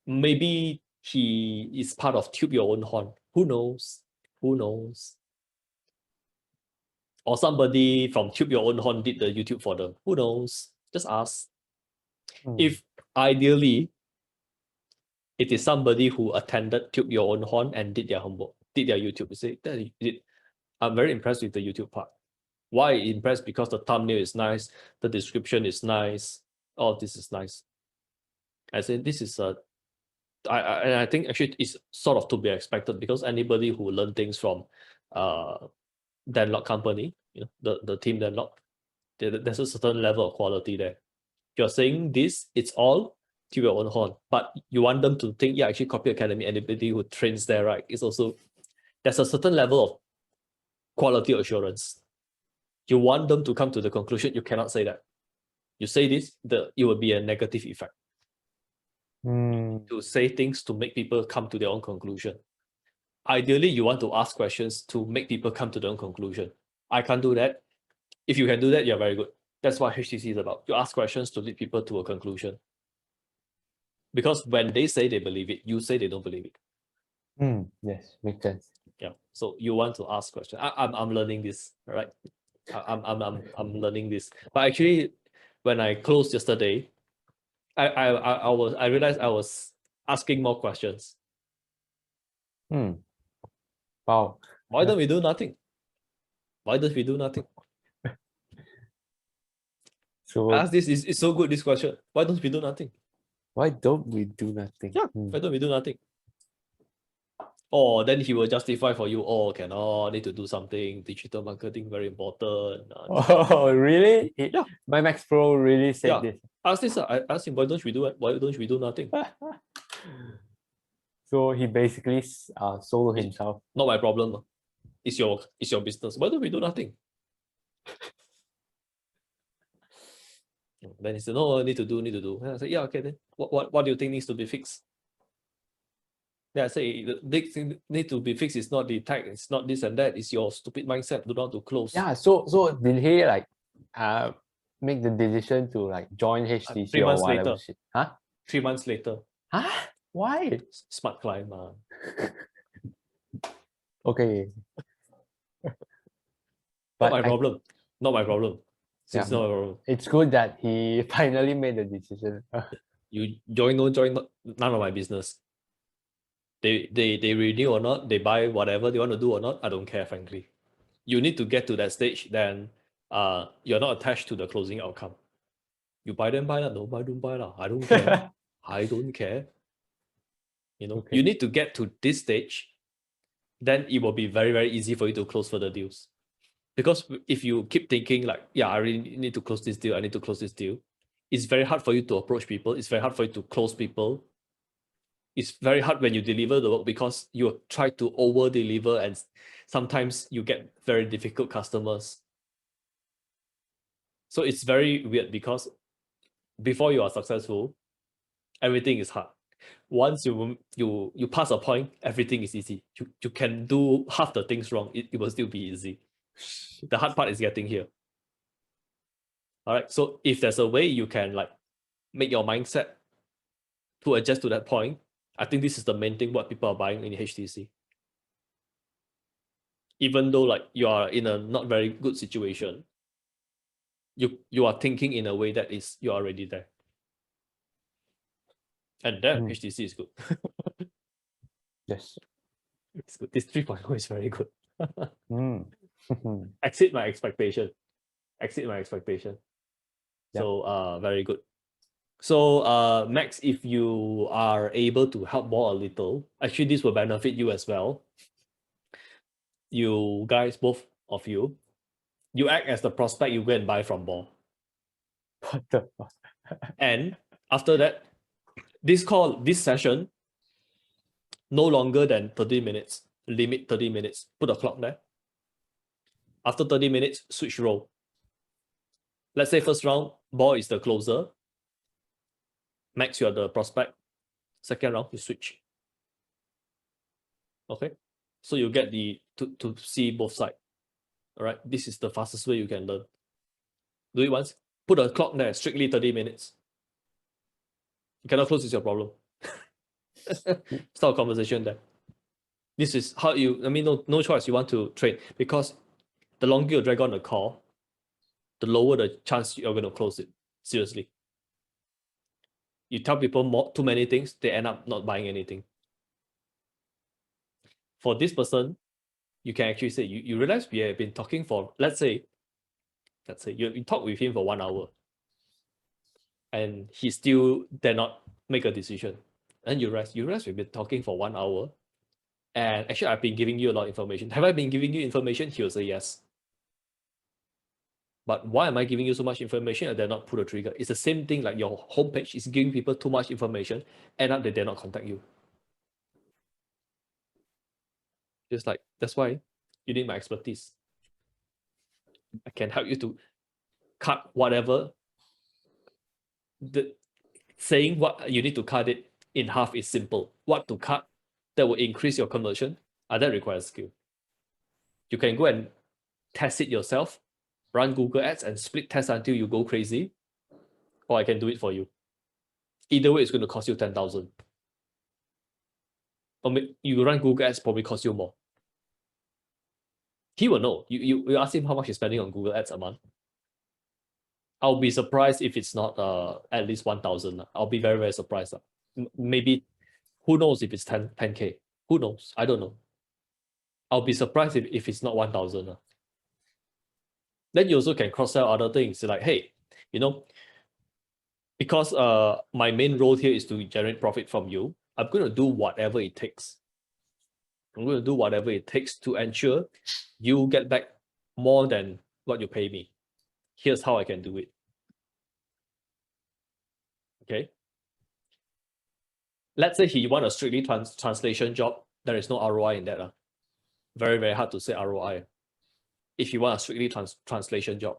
Maybe he is part of Tube Your Own Horn. Who knows? Who knows? Or somebody from Tube Your Own Horn did the YouTube for them. Who knows? Just ask. If ideally, it is somebody who attended Tube Your Own Horn and did their homework, did their YouTube. You say, I'm very impressed with the YouTube part. Why impressed? Because the thumbnail is nice, the description is nice, all this is nice. I say this is I think actually it's sort of to be expected, because anybody who learn things from Denlock company, the team Denlock, there's a certain level of quality there. You're saying this, it's all to your own horn, but you want them to think, yeah, actually Copy Academy, anybody who trains there, right, is also, there's a certain level of quality assurance. You want them to come to the conclusion, you cannot say that. You say this, it will be a negative effect. To say things to make people come to their own conclusion. Ideally, you want to ask questions to make people come to their own conclusion. I can't do that. If you can do that, you're very good. That's what HTC is about. You ask questions to lead people to a conclusion. Because when they say they believe it, you say they don't believe it. Yes, makes sense. Yeah. So you want to ask questions. I'm learning this, right? I'm learning this. But actually, when I closed yesterday, I realized I was asking more questions. Wow. Why don't we do nothing? Why don't we do nothing? So I asked this, it's so good, this question. Why don't we do nothing? why don't we do nothing? Yeah, why don't we do nothing? Oh, then he will justify for you, cannot, need to do something, digital marketing very important. Oh, really? Yeah. My Max Pro really said this. I asked him, why don't we do it? Why don't we do nothing? So he basically sold himself. Not my problem. It's your business. Why don't we do nothing? Then he said, no, need to do. And I said, yeah, okay, then what do you think needs to be fixed? Then I say, the big thing need to be fixed is not the tag, it's not this and that, it's your stupid mindset, do not to close. Yeah, so did he make the decision to join HTC 3 months or whatever later. shit? Huh? 3 months later. Huh? Why? Smart client, man. Okay. Not my problem. Not my problem. Yeah, It's not my problem. it's good that he finally made the decision. You join, don't join, none of my business. They renew or not, they buy whatever they want to do or not, I don't care, frankly. You need to get to that stage, then you're not attached to the closing outcome. You buy them, buy that. No buy, don't buy lah. I don't care. I don't care. Okay. You need to get to this stage, then it will be very, very easy for you to close further deals. Because if you keep thinking I really need to close this deal, I need to close this deal, It's very hard for you to approach people. It's very hard for you to close people. It's very hard when you deliver the work because you try to over deliver and sometimes you get very difficult customers. So it's very weird because before you are successful, everything is hard. Once you pass a point, everything is easy. You can do half the things wrong. It will still be easy. The hard part is getting here. All right. So if there's a way you can like make your mindset to adjust to that point, I think this is the main thing what people are buying in HTC. Even though like you are in a not very good situation, you are thinking in a way that is you're already there. And then HTC is good. Yes. It's good. This 3.0 is very good. Mm. Exceed my expectation. Exceed my expectation. Yeah. So very good. So Max, if you are able to help more a little, actually this will benefit you as well. You guys, both of you, you act as the prospect, you go and buy from Ball. What the fuck? And after that, this session, no longer than 30 minutes, limit 30 minutes, put a clock there. After 30 minutes, switch role. Let's say first round, Ball is the closer. Max, you are the prospect. Second round, you switch. Okay, so you get to see both sides. All right, this is the fastest way you can learn. Do it once. Put a clock there, strictly 30 minutes. You cannot close, is your problem. Start a conversation there. This is how you, I mean, no choice. You want to train because the longer you drag on the call, the lower the chance you're going to close it. Seriously. You tell people too many things, they end up not buying anything. For this person, you can actually say, you realize we have been talking for, let's say you talk with him for 1 hour and he still dare not make a decision. And you realize we've been talking for 1 hour and actually I've been giving you a lot of information. Have I been giving you information? He'll say yes. But why am I giving you so much information and dare not pull the trigger? It's the same thing like your homepage is giving people too much information, end up they dare not contact you. Just like, that's why you need my expertise. I can help you to cut whatever. Saying what you need to cut it in half is simple. What to cut that will increase your conversion, that requires skill. You can go and test it yourself, run Google Ads and split test until you go crazy, or I can do it for you. Either way, it's going to cost you 10,000. Or you run Google Ads, probably cost you more. He will know. You ask him how much he's spending on Google Ads a month. I'll be surprised if it's not at least 1,000. I'll be very, very surprised. Maybe, who knows if it's 10K? Who knows? I don't know. I'll be surprised if it's not 1,000. Then you also can cross-sell other things. Like, hey, because my main role here is to generate profit from you, I'm going to do whatever it takes. I'm going to do whatever it takes to ensure you get back more than what you pay me. Here's how I can do it. Okay. Let's say he wants a strictly translation job. There is no ROI in that. Very, very hard to say ROI. If you want a strictly translation job.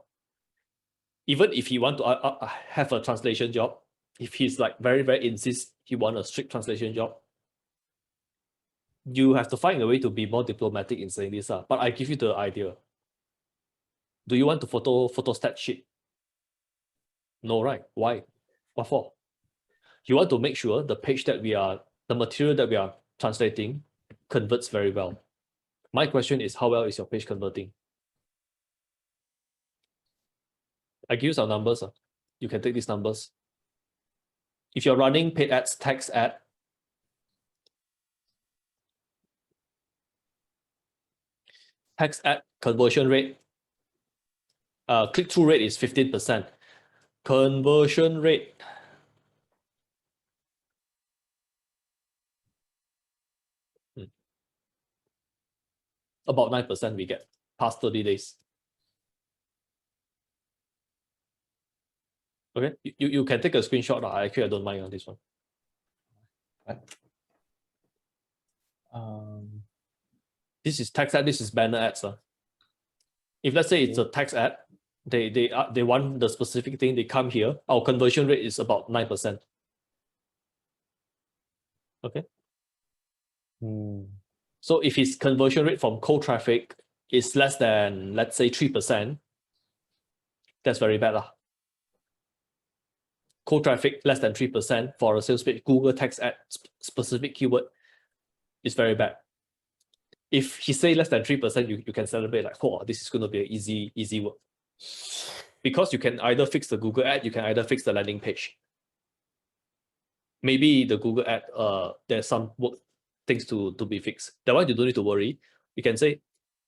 Even if he want to have a translation job, if he's like very, very insist he want a strict translation job, you have to find a way to be more diplomatic in saying this. But I give you the idea. Do you want to photostat sheet? No, right? Why? What for? You want to make sure the page that the material that we are translating converts very well. My question is, how well is your page converting? I give you some numbers. You can take these numbers. If you're running paid ads, text ad, conversion rate, click-through rate is 15%. Conversion rate, about 9% we get past 30 days. Okay, you can take a screenshot. Actually, I don't mind on this one. Um, This is text ad, this is banner ads. If let's say it's a text ad, they want the specific thing, they come here. Our conversion rate is about 9%. Okay. So if his conversion rate from cold traffic is less than, let's say, 3%, that's very bad. Cold traffic less than 3% for a sales page, Google text ad specific keyword is very bad. If he say less than 3%, you can celebrate like, oh, this is going to be an easy work. Because you can either fix the Google ad, you can either fix the landing page. Maybe the Google ad, there's some work things to be fixed. That one you don't need to worry. You can say,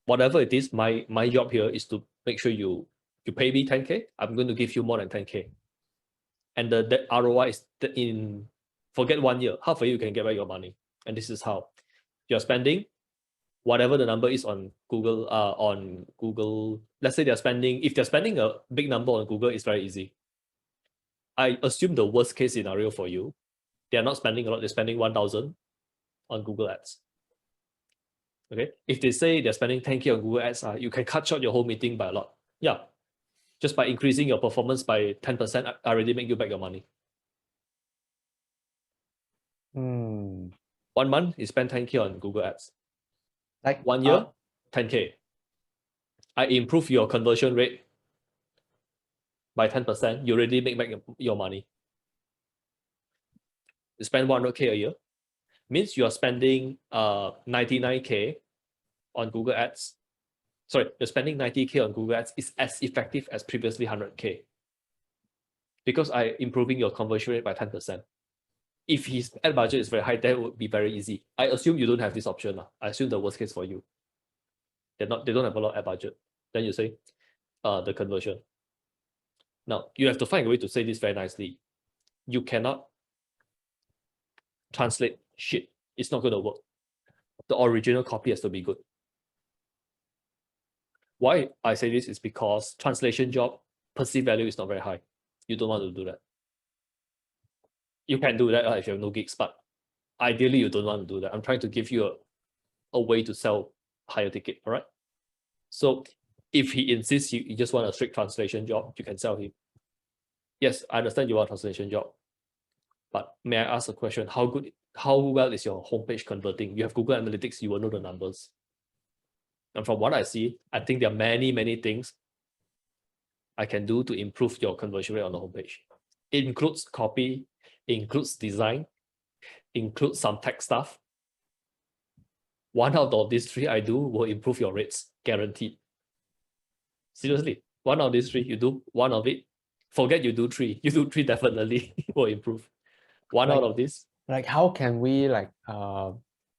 whatever it is, my job here is to make sure you pay me 10K. I'm going to give you more than 10K. And the ROI is in, forget 1 year, half a year you can get back your money. And this is how you're spending whatever the number is on Google. Let's say if they're spending a big number on Google, it's very easy. I assume the worst case scenario for you, they're not spending a lot, they're spending 1,000 on Google ads. Okay, if they say they're spending 10K on Google ads, you can cut short your whole meeting by a lot. Yeah, just by increasing your performance by 10%, I already make you back your money. 1 month, you spend 10K on Google ads. Like 1 year, 10K. I improve your conversion rate by 10%, you already make back your money. You spend 100K a year, means you are spending 99K on Google ads. Sorry, you're spending 90K on Google ads is as effective as previously 100K. Because I improving your conversion rate by 10%. If his ad budget is very high, that would be very easy. I assume you don't have this option. I assume the worst case for you. They don't have a lot of ad budget. Then you say the conversion. Now, you have to find a way to say this very nicely. You cannot translate shit. It's not going to work. The original copy has to be good. Why I say this is because translation job, perceived value is not very high. You don't want to do that. You can do that if you have no gigs, but ideally you don't want to do that. I'm trying to give you a way to sell higher ticket, all right? So if he insists you just want a strict translation job, you can sell him. Yes, I understand you want a translation job, but may I ask a question? How well is your homepage converting? You have Google Analytics, you will know the numbers. And from what I see, I think there are many things I can do to improve your conversion rate on the homepage. It includes copy, includes design, includes some tech stuff. One out of these 3 I do will improve your rates, guaranteed. Seriously, one out of these 3, you do 1 of it. Forget you do 3. You do 3 definitely will improve. One out of this. Like how can we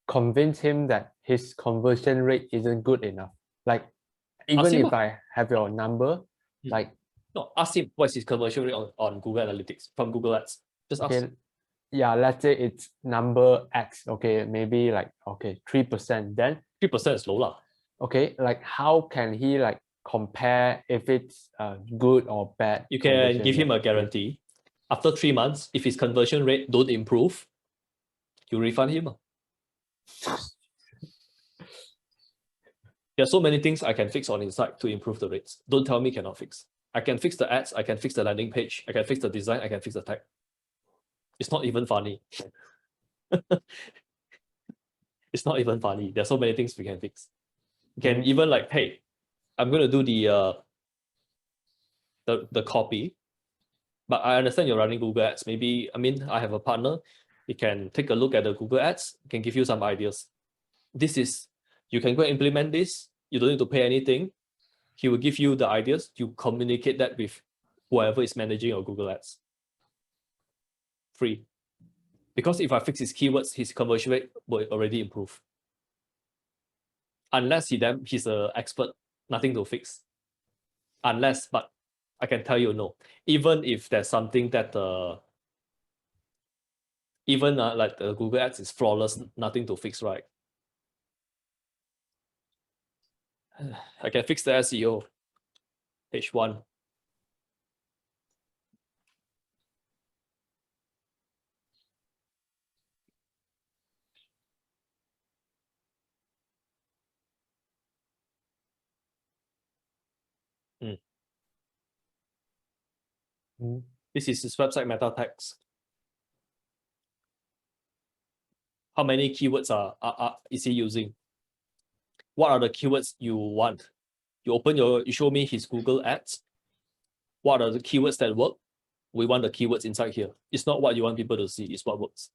convince him that his conversion rate isn't good enough? Like even if I have your number, like no, ask him what's his conversion rate on Google Analytics from Google Ads. Just ask. Yeah, let's say it's number X. Okay, maybe 3%. Then 3% is low lah. Okay, like how can he compare if it's good or bad? You can give him a guarantee. After 3 months, if his conversion rate don't improve, you refund him. There are so many things I can fix on his site to improve the rates. Don't tell me cannot fix. I can fix the ads, I can fix the landing page, I can fix the design, I can fix the tag. It's not even funny. It's not even funny. There are so many things we can fix. You can even hey, I'm going to do the copy, but I understand you're running Google Ads. Maybe, I have a partner. He can take a look at the Google Ads, can give you some ideas. You can go implement this. You don't need to pay anything. He will give you the ideas. You communicate that with whoever is managing your Google Ads. Free. Because if I fix his keywords, his conversion rate will already improve. Unless he's an expert, nothing to fix. Unless, but I can tell you no. Even if there's something that like the Google Ads is flawless, nothing to fix, right? I can fix the SEO. Page 1. This is his website meta tags. How many keywords is he using? What are the keywords you want? You show me his Google ads. What are the keywords that work? We want the keywords inside here. It's not what you want people to see, it's what works.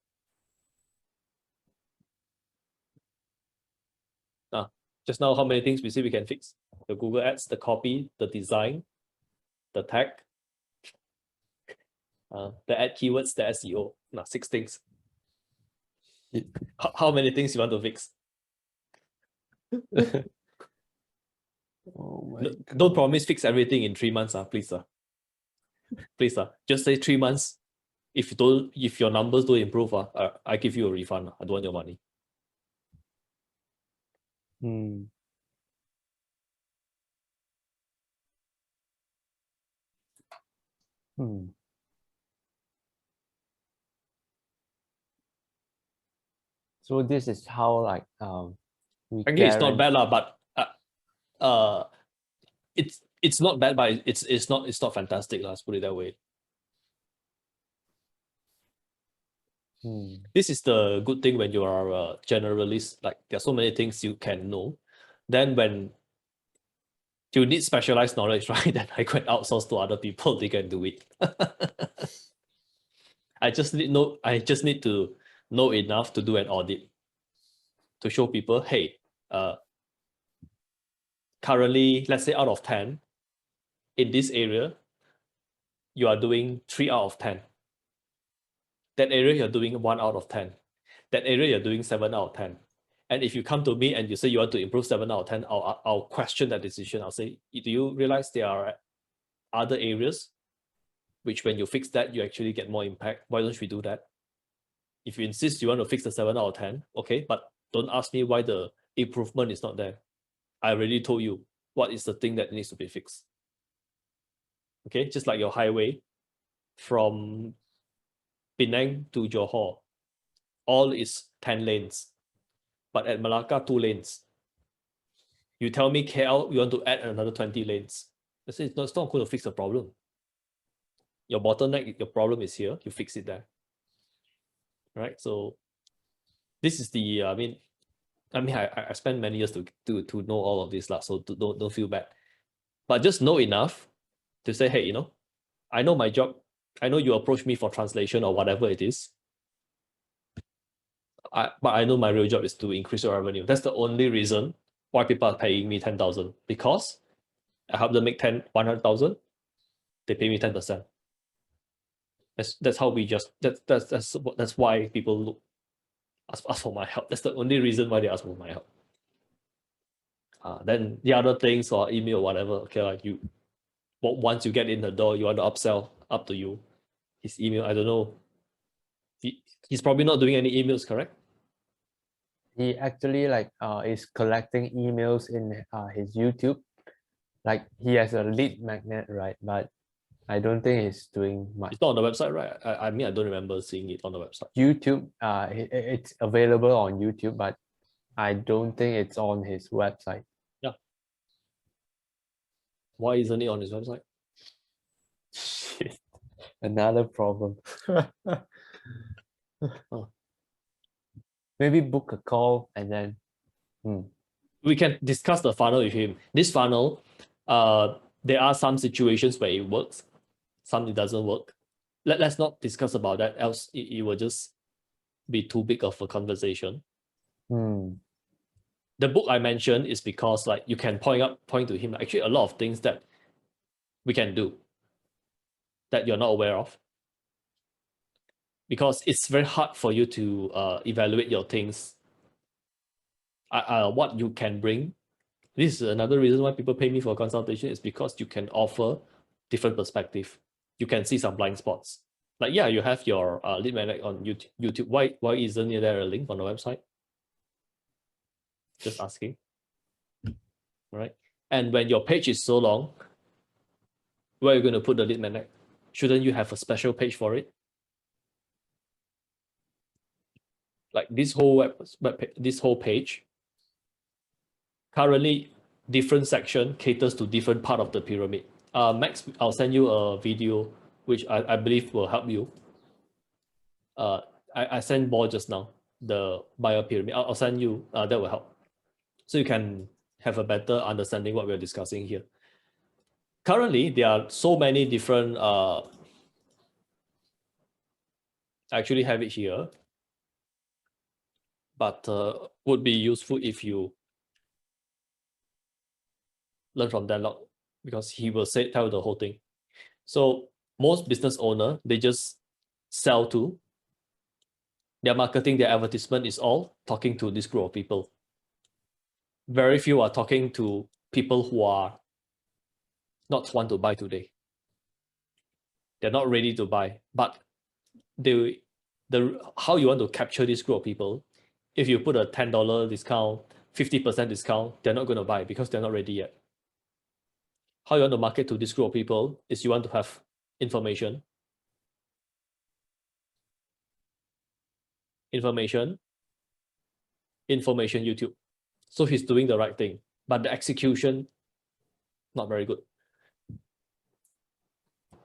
Just now, how many things we see we can fix? The Google ads, the copy, the design, the tag, the ad keywords, the SEO. 6 things. How many things you want to fix? Oh my Don't promise fix everything in 3 months, please. Please, just say 3 months. If your numbers don't improve, I give you a refund. I don't want your money. So this is how like we I guess it's not bad, but it's not bad, but it's not fantastic. Let's put it that way. This is the good thing when you are a generalist. Like there's so many things you can know. Then when you need specialized knowledge, right? Then I can outsource to other people. They can do it. I just need to know enough to do an audit to show people, hey, currently, let's say out of 10, in this area, you are doing 3 out of 10. That area you're doing 1 out of 10. That area you're doing 7 out of 10. And if you come to me and you say you want to improve 7 out of 10, I'll question that decision. I'll say, do you realize there are other areas which when you fix that, you actually get more impact? Why don't we do that? If you insist you want to fix the 7 out of 10, okay, but don't ask me why the improvement is not there. I already told you what is the thing that needs to be fixed. Okay, just like your highway from Penang to Johor, all is 10 lanes, but at Malacca, 2 lanes. You tell me KL, you want to add another 20 lanes. I say it's not going to fix the problem. Your bottleneck, your problem is here, you fix it there. Right? So this is the, I spent many years to know all of this, so don't feel bad. But just know enough to say, hey, I know my job. I know you approach me for translation or whatever it is. But I know my real job is to increase your revenue. That's the only reason why people are paying me 10,000, because I help them make 100,000. They pay me 10%. That's how we just that's why people ask for my help. That's the only reason why they ask for my help. Then the other things or email or whatever, okay, like once you get in the door, you want to upsell, up to you. His email, I don't know. He's probably not doing any emails, correct? He actually is collecting emails in his YouTube. Like he has a lead magnet, right? But I don't think he's doing much. It's not on the website, right? I mean, I don't remember seeing it on the website. YouTube, it's available on YouTube, but I don't think it's on his website. Yeah. Why isn't it on his website? Shit. Another problem. Maybe book a call and then we can discuss the funnel with him. This funnel, there are some situations where it works, some it doesn't work. Let's not discuss about that, else it will just be too big of a conversation. The book I mentioned is because like you can point to him actually a lot of things that we can do that you're not aware of, because it's very hard for you to evaluate your things, what you can bring. This is another reason why people pay me for consultation, is because you can offer different perspective. You can see some blind spots. Like, yeah, you have your lead magnet on YouTube. Why isn't there a link on the website? Just asking. Right? And when your page is so long, where are you going to put the lead magnet? Shouldn't you have a special page for it? Like this whole this whole page, currently different section caters to different part of the pyramid. Max, I'll send you a video which I believe will help you. I sent more just now, the buyer pyramid. I'll send you, that will help. So you can have a better understanding what we're discussing here. Currently, there are so many different, I actually have it here, but would be useful if you learn from Dan Lok, because he will tell the whole thing. So most business owner, they just sell to, their marketing, their advertisement is all talking to this group of people. Very few are talking to people who are not want to buy today. They're not ready to buy, but how you want to capture this group of people, if you put a $10 discount, 50% discount, they're not going to buy because they're not ready yet. How you want to market to this group of people is you want to have information, YouTube. So he's doing the right thing, but the execution, not very good.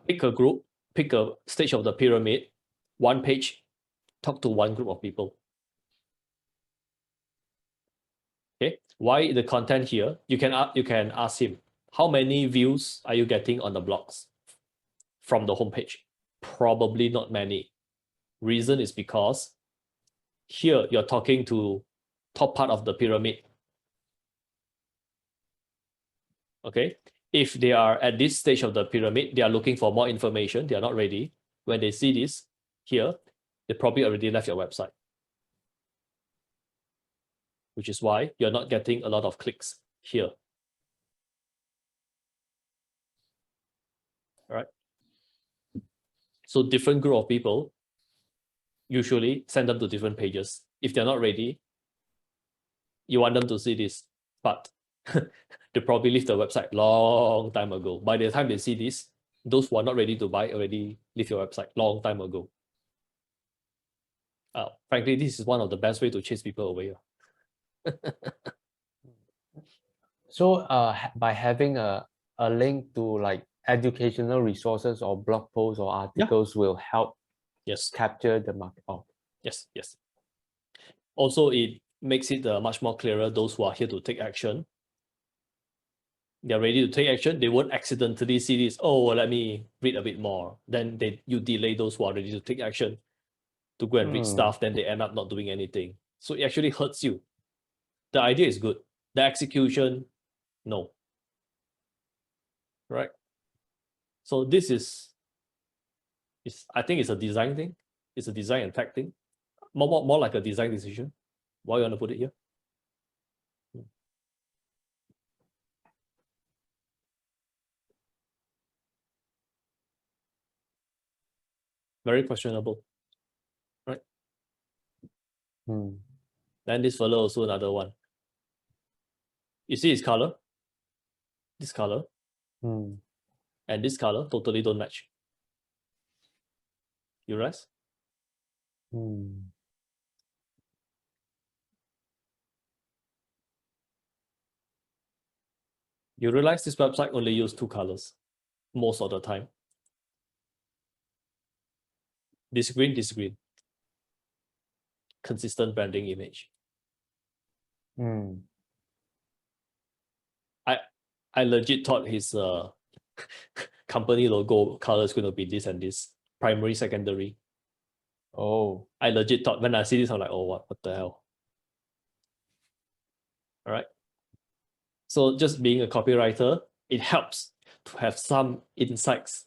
Pick a group, pick a stage of the pyramid, one page, talk to one group of people. Okay, why the content here? You can ask him, how many views are you getting on the blogs from the homepage? Probably not many. Reason is because here you're talking to top part of the pyramid. Okay, if they are at this stage of the pyramid, they are looking for more information, they are not ready. When they see this here, they probably already left your website, which is why you're not getting a lot of clicks here. All right. So different group of people, usually send them to different pages. If they're not ready, you want them to see this, but they probably leave the website long time ago. By the time they see this, those who are not ready to buy already leave your website long time ago. Frankly, this is one of the best way to chase people away. So by having a link to like educational resources or blog posts or articles will help capture the market. Yes. Also, it makes it much more clearer those who are here to take action. They're ready to take action. They won't accidentally see this. Oh, let me read a bit more. Then you delay those who are ready to take action to go and read stuff. Then they end up not doing anything. So it actually hurts you. The idea is good. The execution, no. Right? So this is I think it's a design thing. It's a design and tech thing. More like a design decision. Why you want to put it here? Very questionable, right? Then this fellow also another one. You see his color, this color, and this color totally don't match. You realize? You realize this website only use 2 colors most of the time. This green. Consistent branding image. I legit thought his company logo color is going to be this and this, primary, secondary. Oh. I legit thought, when I see this, I'm like, oh, what the hell? All right. So just being a copywriter, it helps to have some insights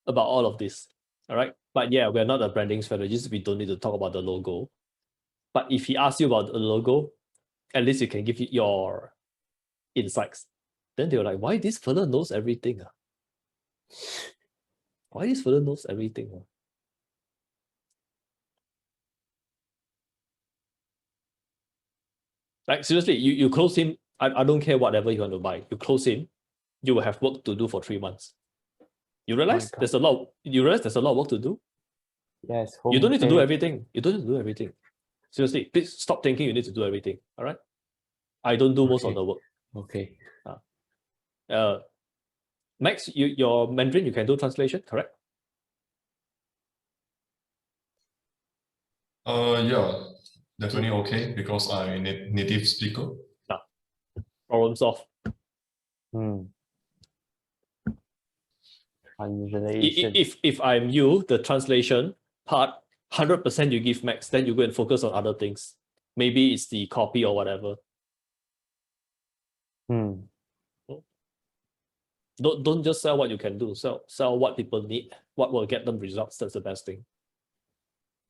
about all of this. All right. But yeah, we're not a branding strategist. We don't need to talk about the logo. But if he asks you about the logo, at least you can give your insights. Then they were like, why this fella knows everything? Why this fella knows everything? Like seriously, you close him. I don't care whatever you want to buy. You close him, you will have work to do for 3 months. You realize there's a lot. You realize there's a lot of work to do. Yes. You don't need to do everything. You don't need to do everything. Seriously, please stop thinking you need to do everything. All right. I don't do most of Okay. the work. Okay. Max, your Mandarin, you can do translation, correct? Yeah, definitely okay because I'm a native speaker. Problem solved. Hmm. Translation. If I'm you, the translation part, 100% you give Max, then you go and focus on other things. Maybe it's the copy or whatever. Hmm. Don't just sell what you can do. Sell what people need. What will get them results. That's the best thing.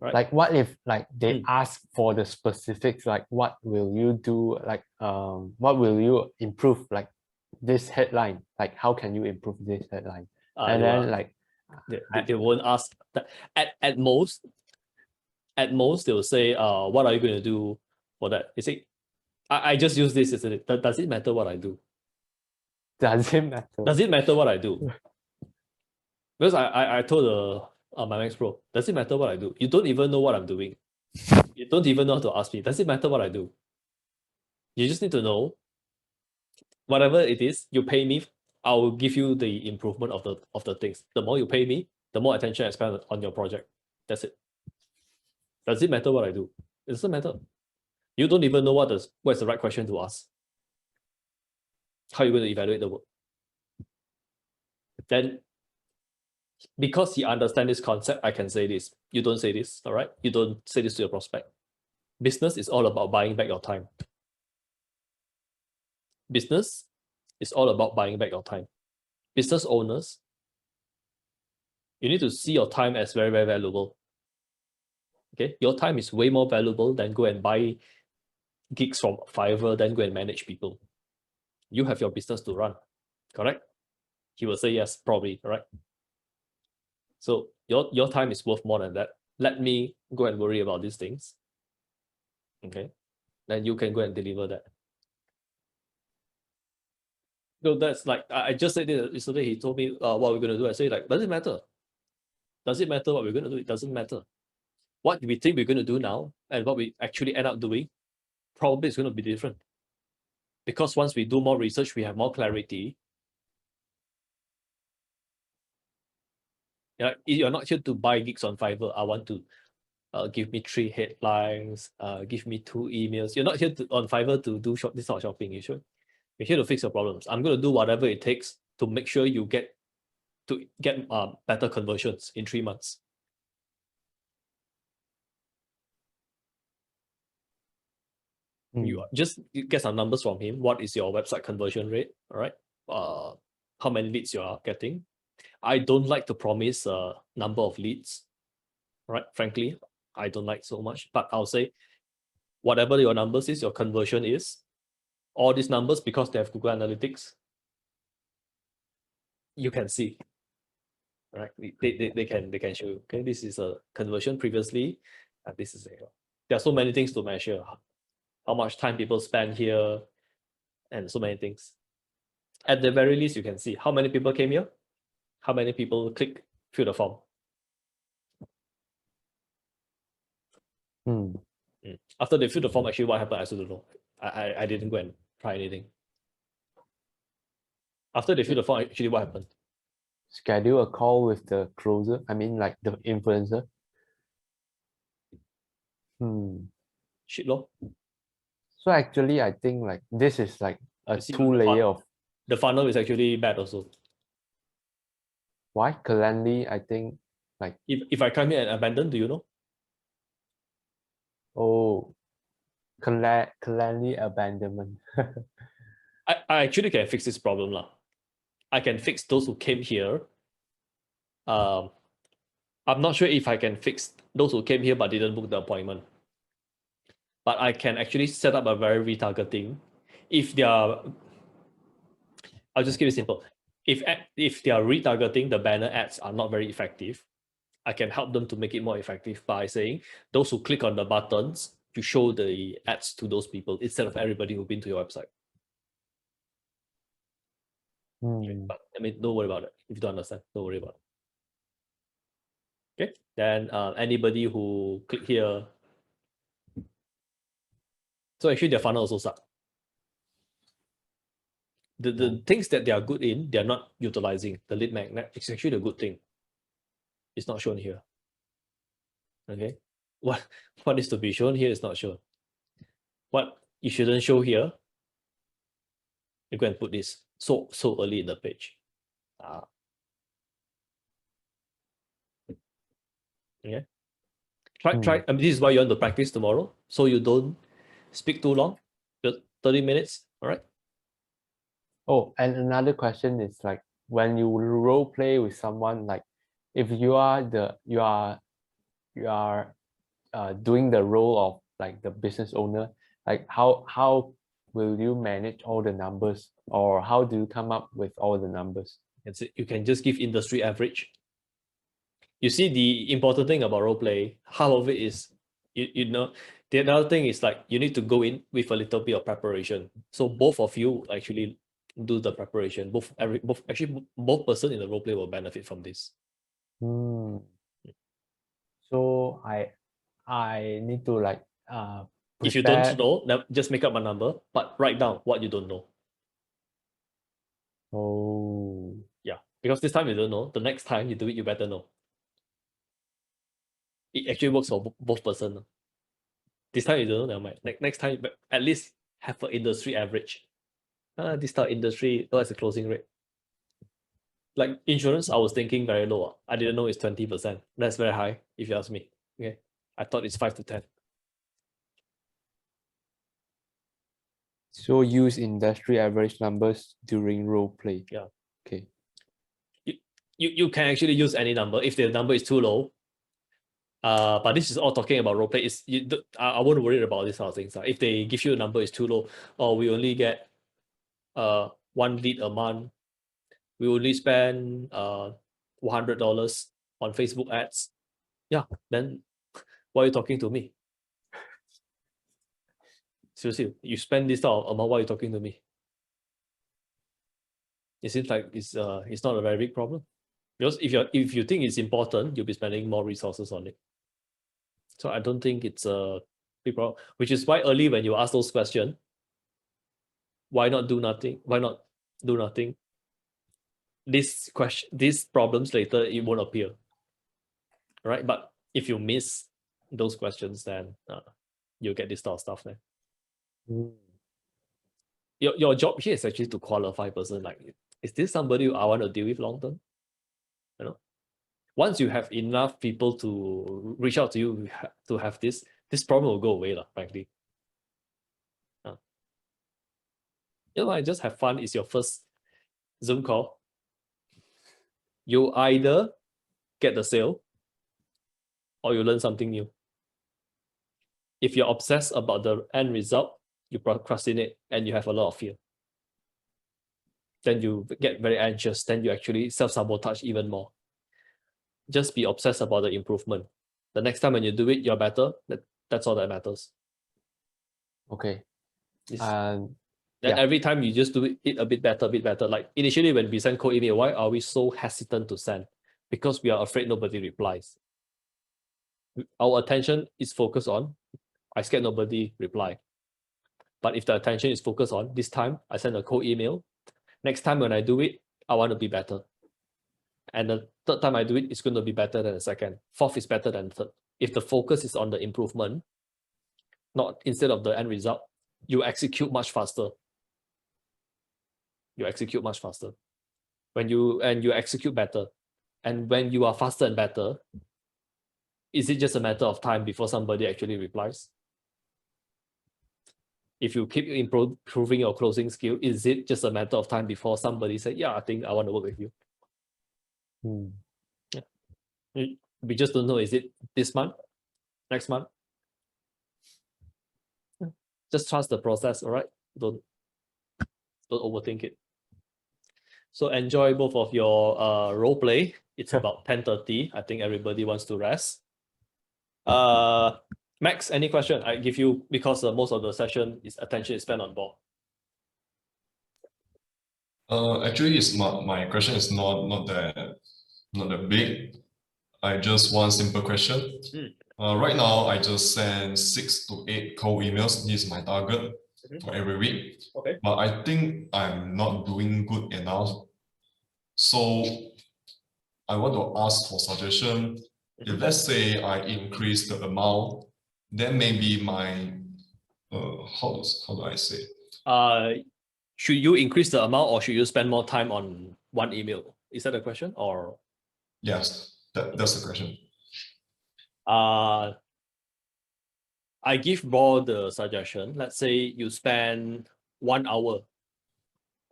Right? Like what if like they Hmm. ask for the specifics, like what will you do, like what will you improve, like this headline, like how can you improve this headline? And They will then like they won't ask that. At most they will say, what are you going to do for that? They say, I just use this. Does it matter what I do? does it matter? Does it matter what I do? Because I told my Max Pro, does it matter what I do? You don't even know what I'm doing. You don't even know how to ask me. Does it matter what I do? You just need to know whatever it is, you pay me, I will give you the improvement of the things. The more you pay me, the more attention I spend on your project. That's it. Does it matter what I do? It doesn't matter. You don't even know what's the right question to ask. How are you going to evaluate the work? Then, because he understands this concept, I can say this. You don't say this, all right? You don't say this to your prospect. Business is all about buying back your time. Business is all about buying back your time. Business owners, you need to see your time as very, very valuable. Okay, your time is way more valuable than go and buy gigs from Fiverr, then go and manage people. You have your business to run, correct? He will say yes, probably, correct? So your time is worth more than that. Let me go and worry about these things. Okay, then you can go and deliver that. So that's like I just said it yesterday. He told me what we're gonna do. I say like, does it matter? Does it matter what we're gonna do? It doesn't matter. What we think we're gonna do now and what we actually end up doing, probably is gonna be different. Because once we do more research, we have more clarity. You're not here to buy gigs on Fiverr. I want to give me 3 headlines, give me 2 emails. You're not here on Fiverr to do this sort of shopping. You're here to fix your problems. I'm going to do whatever it takes to make sure you get better conversions in 3 months. You just get some numbers from him. What is your website conversion rate? All right. How many leads you are getting? I don't like to promise a number of leads. Right? Frankly, I don't like so much. But I'll say, whatever your numbers is, your conversion is, all these numbers, because they have Google Analytics, you can see. Right? They can show you. Okay, this is a conversion previously, and this is there are so many things to measure. How much time people spend here, and so many things. At the very least, you can see how many people came here, how many people fill the form. After they fill the form, actually what happened, I still don't know. I didn't go and try anything. After they fill the form, actually what happened? Schedule a call with the closer, I mean like the influencer. Shit lor. So actually I think like this is like a see, 2 layer of the funnel is actually bad also. why Calendly, I think like if I come here and abandon, do you know? oh, Calendly abandonment. I actually can fix this problem lah. I can fix those who came here. I'm not sure if I can fix those who came here but didn't book the appointment. But I can actually set up a very retargeting. If they are, I'll just keep it simple. If they are retargeting, the banner ads are not very effective, I can help them to make it more effective by saying those who click on the buttons, you show the ads to those people instead of everybody who've been to your website. But, I mean, don't worry about it. If you don't understand, don't worry about it. Okay. Then anybody who click here. So actually their funnel also sucks. The things that they are good in, they are not utilizing. The lead magnet is actually a good thing. It's not shown here. Okay, what is to be shown here is not shown. What you shouldn't show here, you go and put this so early in the page. Okay. Try. I mean, this is why you want to practice tomorrow, so you don't speak too long. Just 30 minutes. All right. Oh, and another question is like when you role play with someone, like if you are doing the role of like the business owner, like how will you manage all the numbers, or how do you come up with all the numbers? You can just give industry average. You see, the important thing about role play, half of it is you know. The other thing is like you need to go in with a little bit of preparation. So both of you actually do the preparation. Both person in the role play will benefit from this. So I need to like if you don't know, then just make up a number, but write down what you don't know. Oh. Yeah, because this time you don't know, the next time you do it, you better know. It actually works for both person. This time you don't know, like next time, at least have an industry average. This type of industry, what's the closing rate? Like insurance, I was thinking very low. I didn't know it's 20%. That's very high, if you ask me. Okay, I thought it's 5 to 10. So use industry average numbers during role play. Yeah. Okay. You can actually use any number if the number is too low. But this is all talking about role play. I wouldn't worry about these sort of things. If they give you a number is too low, or we only get 1 lead a month, we only spend $100 on Facebook ads. Yeah, then why are you talking to me? Seriously, you spend this amount, why are you talking to me? It seems like it's not a very big problem. Because if you think it's important, you'll be spending more resources on it. So I don't think it's a big problem. Which is why early when you ask those questions, why not do nothing? Why not do nothing? These problems later, it won't appear. Right? But if you miss those questions, then you'll get this sort of stuff then. Your job here is actually to qualify person. Like, is this somebody I want to deal with long term? You know, once you have enough people to reach out to you to have this problem will go away, frankly. I just have fun. It's your first Zoom call. You either get the sale or you learn something new. If you're obsessed about the end result, you procrastinate and you have a lot of fear. Then you get very anxious. Then you actually self-sabotage even more. Just be obsessed about the improvement. The next time when you do it, you're better. That's all that matters. Okay. Then every time you just do it a bit better. Like initially when we send cold email, why are we so hesitant to send? Because we are afraid nobody replies. Our attention is focused on, I scared nobody reply. But if the attention is focused on, this time I send a cold email. Next time when I do it, I want to be better. And the third time I do it, it's going to be better than the second. Fourth is better than the third. If the focus is on the improvement, not instead of the end result, you execute much faster. When you execute better. And when you are faster and better, is it just a matter of time before somebody actually replies? If you keep improving your closing skill, is it just a matter of time before somebody says, yeah, I think I want to work with you? Yeah. We just don't know, is it this month? Next month? Just trust the process, all right? Don't overthink it. So enjoy both of your role play. It's about 10:30. I think everybody wants to rest. Max, any question? I give you, because most of the session attention is spent on board. Actually, my question is not that big. I just one simple question. Right now, I just send 6 to 8 cold emails. This is my target. for every week. Okay. But I think I'm not doing good enough. So I want to ask for suggestion. If let's say I increase the amount, then maybe my how do I say? Should you increase the amount or should you spend more time on one email? Is that a question? Or Yes, that's the question. I give more the suggestion. Let's say you spend 1 hour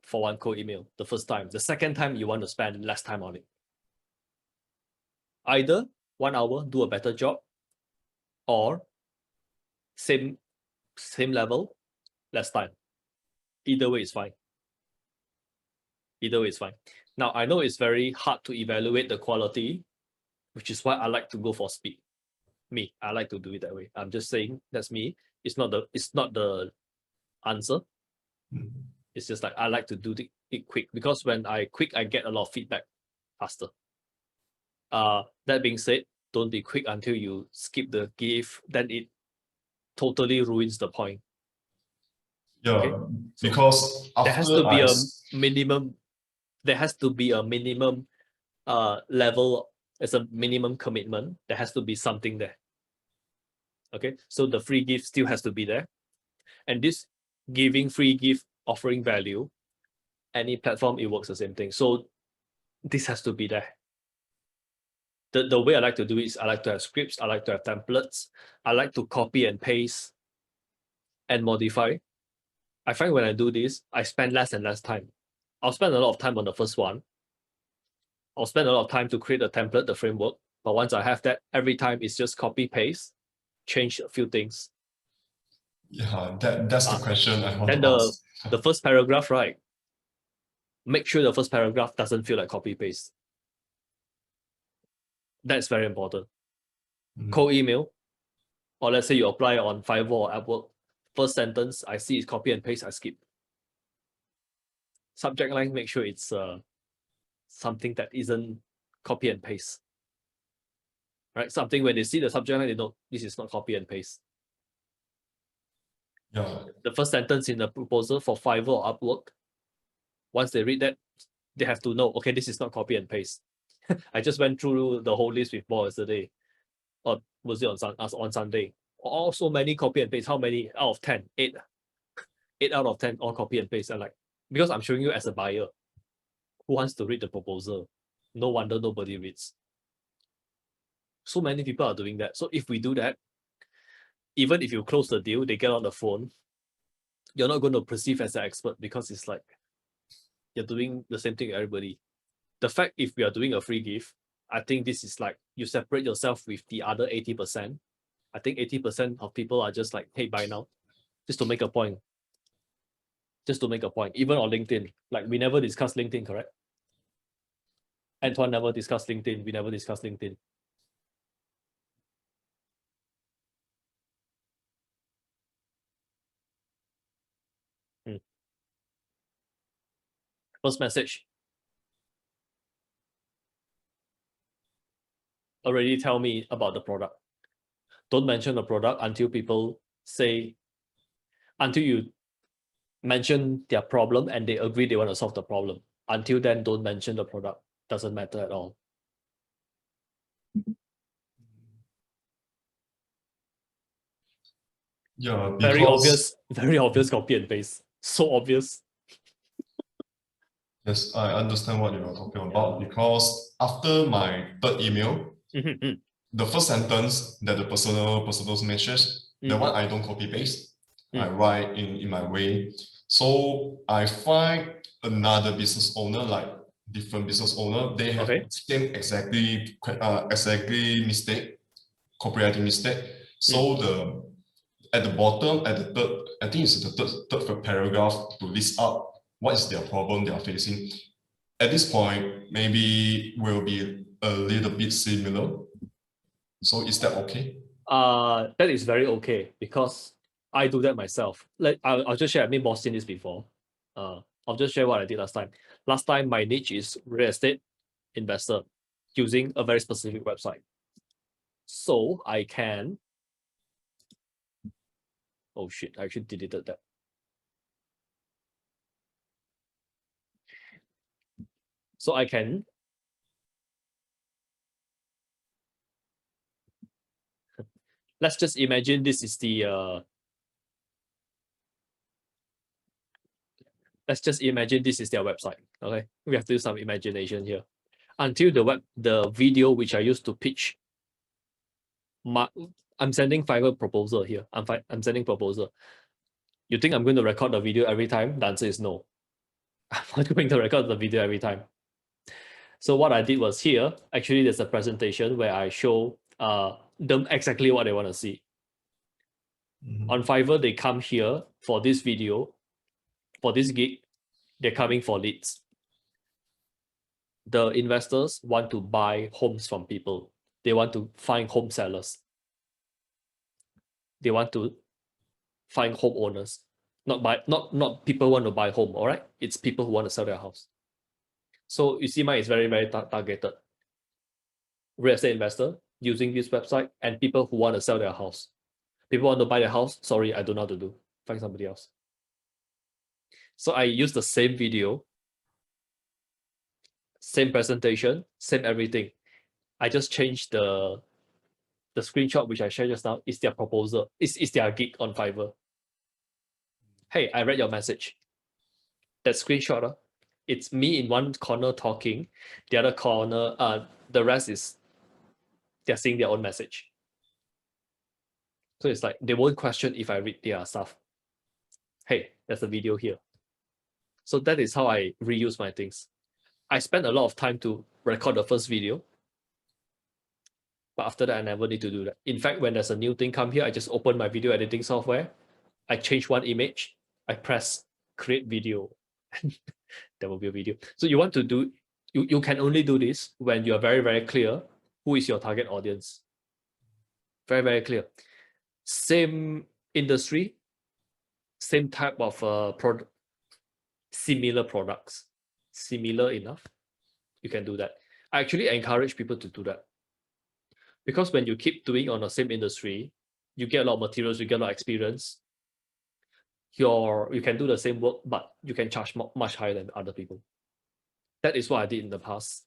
for one cold email the first time. The second time you want to spend less time on it. Either 1 hour, do a better job, or same level, less time. Either way is fine. Either way is fine. Now, I know it's very hard to evaluate the quality, which is why I like to go for speed. I like to do it that way. I'm just saying that's me. It's not the answer. It's just like I like to do it quick, because when I quick, I get a lot of feedback faster. That being said, don't be quick until you skip the gift, then it totally ruins the point. Yeah, okay? So because there has to be a minimum. There has to be a minimum level as a minimum commitment. There has to be something there. Okay, so the free gift still has to be there, and this giving free gift offering value, any platform it works the same thing. So this has to be there. The way I like to do it is I like to have scripts, I like to have templates, I like to copy and paste and modify. I find when I do this, I spend less and less time. I'll spend a lot of time on the first one. I'll spend a lot of time to create a template, the framework. But once I have that, every time it's just copy, paste, change a few things. Yeah, that's the question I want Then to ask. the first paragraph, right? Make sure the first paragraph doesn't feel like copy paste. That's very important. Cold email, or let's say you apply on Fiverr or Upwork, first sentence I see is copy and paste, I skip. Subject line, make sure it's something that isn't copy and paste. Right? Something when they see the subject line, they know this is not copy and paste. Yeah. The first sentence in the proposal for Fiverr or Upwork, once they read that, they have to know, okay, this is not copy and paste. I just went through the whole list with Paul yesterday. Or was it on Sunday? Oh, so many copy and paste. How many out of 10? 8. 8 out of 10 all copy and paste. And like, because I'm showing you as a buyer who wants to read the proposal. No wonder nobody reads. So many people are doing that. So if we do that, even if you close the deal, they get on the phone, you're not going to perceive as an expert, because it's like you're doing the same thing to everybody. The fact if we are doing a free gift, I think this is like you separate yourself with the other 80%. I think 80% of people are just like, hey, buy now, just to make a point. Just to make a point. Even on LinkedIn, like we never discuss LinkedIn, correct? Antoine never discussed LinkedIn. We never discussed LinkedIn. First message. Already tell me about the product. Don't mention the product until people say, until you mention their problem and they agree they want to solve the problem. Until then, don't mention the product. Doesn't matter at all. Yeah, Very obvious copy and paste. So obvious. Yes, I understand what you are talking about, because after my third email, the first sentence that the personal message, the one I don't copy paste, I write in my way. So I find another business owner, like different business owner, they have same exactly mistake, copywriting mistake. So at the bottom, at the third, I think it's the third paragraph to list out what is their problem they are facing. At this point, maybe will be a little bit similar. So is that okay? That is very okay, because I do that myself. Like I'll just share. I mean, boss seen this before. I'll just share what I did last time. Last time, my niche is real estate investor, using a very specific website. So I can. Oh shit! I actually deleted that. So I can let's just imagine this is the let's just imagine this is their website. Okay, we have to do some imagination here. Until the video which I used to pitch, I'm sending Fiverr proposal here. I'm sending proposal. You think I'm going to record the video every time? The answer is no. I'm not going to record the video every time. So what I did was here, actually there's a presentation where I show them exactly what they want to see. On Fiverr, they come here for this video, for this gig, they're coming for leads. The investors want to buy homes from people. They want to find home sellers. They want to find homeowners. Not people want to buy home, all right? It's people who want to sell their house. So you see mine is very, very targeted. Real estate investor using this website and people who want to sell their house. People want to buy their house, sorry, I don't know how to do. Find somebody else. So I use the same video, same presentation, same everything. I just changed the screenshot which I shared just now is their proposal. It's their gig on Fiverr. Hey, I read your message. That screenshot, it's me in one corner talking, the other corner, the rest is they're seeing their own message. So it's like they won't question if I read their stuff. Hey, there's a video here. So that is how I reuse my things. I spent a lot of time to record the first video, but after that, I never need to do that. In fact, when there's a new thing come here, I just open my video editing software. I change one image, I press create video. There will be a video. So you want to do, you can only do this when you are very, very clear who is your target audience. Very, very clear. Same industry, same type of product, similar products, similar enough, you can do that. I actually encourage people to do that. Because when you keep doing on the same industry, you get a lot of materials, you get a lot of experience. You can do the same work, but you can charge much higher than other people. That is what I did in the past.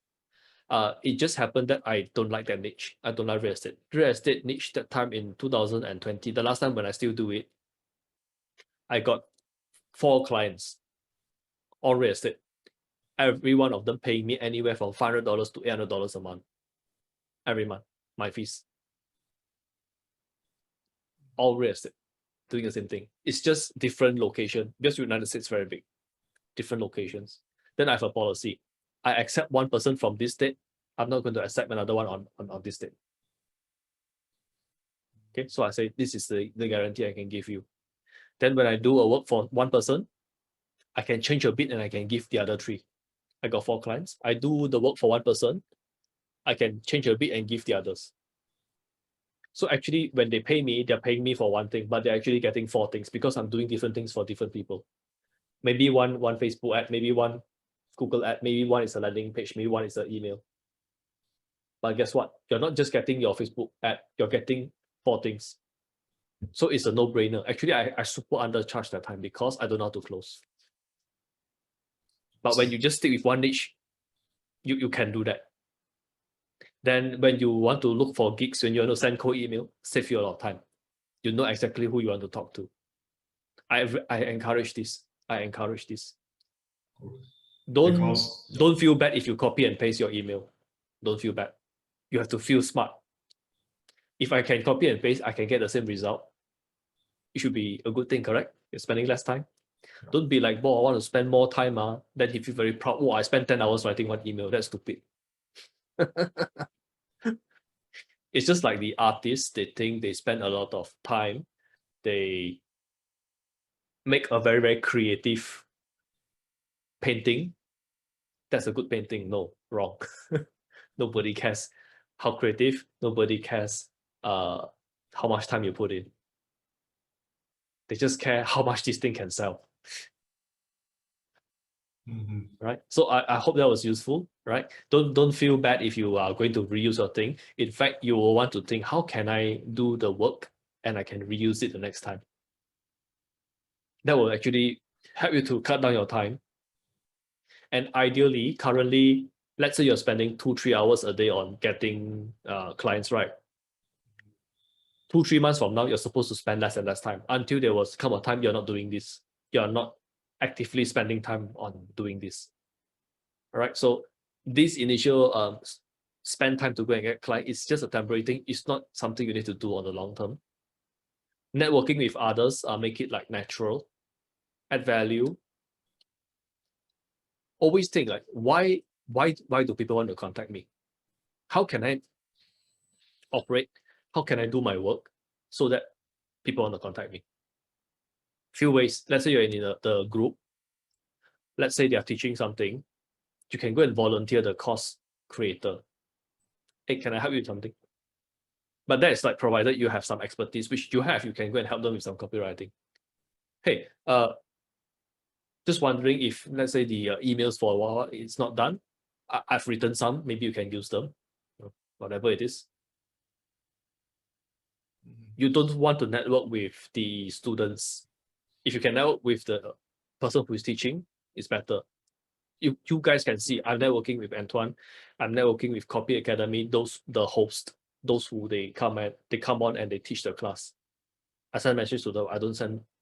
It just happened that I don't like that niche. I don't like real estate. Real estate niche that time in 2020, the last time when I still do it, I got 4 clients, all real estate. Every one of them paying me anywhere from $500 to $800 a month. Every month, my fees. All real estate, doing the same thing. It's just different location because United States is very big. Different locations. Then I have a policy. I accept one person from this state. I'm not going to accept another one on this state. Okay, so I say this is the guarantee I can give you. Then when I do a work for one person, I can change a bit and I can give the other 3. I got 4 clients. I do the work for one person. I can change a bit and give the others. So actually, when they pay me, they're paying me for one thing, but they're actually getting 4 things because I'm doing different things for different people. Maybe one Facebook ad, maybe one Google ad, maybe one is a landing page, maybe one is an email. But guess what? You're not just getting your Facebook ad, you're getting 4 things. So it's a no-brainer. Actually, I super undercharge that time because I don't know how to close. But when you just stick with one niche, you can do that. Then when you want to look for gigs, when you want to send cold email, save you a lot of time. You know exactly who you want to talk to. I encourage this. I encourage this. Don't feel bad if you copy and paste your email. Don't feel bad. You have to feel smart. If I can copy and paste, I can get the same result. It should be a good thing, correct? You're spending less time. Don't be like, boy, I want to spend more time. Then he feel very proud. Oh, I spent 10 hours writing one email. That's stupid. It's just like the artists, they think they spend a lot of time. They make a very, very creative painting. That's a good painting. No, wrong. Nobody cares how creative. Nobody cares how much time you put in. They just care how much this thing can sell. Right? So I hope that was useful, right? Don't feel bad if you are going to reuse your thing. In fact, you will want to think, how can I do the work and I can reuse it the next time? That will actually help you to cut down your time. And ideally, currently, let's say you're spending 2-3 hours a day on getting clients, right? 2-3 months from now, you're supposed to spend less and less time until there was come a time you're not doing this. You're not actively spending time on doing this. All right. So this initial spend time to go and get client is just a temporary thing. It's not something you need to do on the long term. Networking with others, make it like natural, add value. Always think like, why do people want to contact me? How can I operate? How can I do my work so that people want to contact me? Few ways. Let's say you're in the group. Let's say they are teaching something. You can go and volunteer the course creator. Hey, can I help you with something? But that is like provided you have some expertise, which you have, you can go and help them with some copywriting. Hey, just wondering if, let's say the emails for a while, it's not done. I've written some, maybe you can use them, whatever it is. You don't want to network with the students. If you can network with the person who is teaching, it's better. You guys can see, I'm networking with Antoine, I'm networking with Copy Academy, the host, those who they come on and they teach the class. I send message to them. I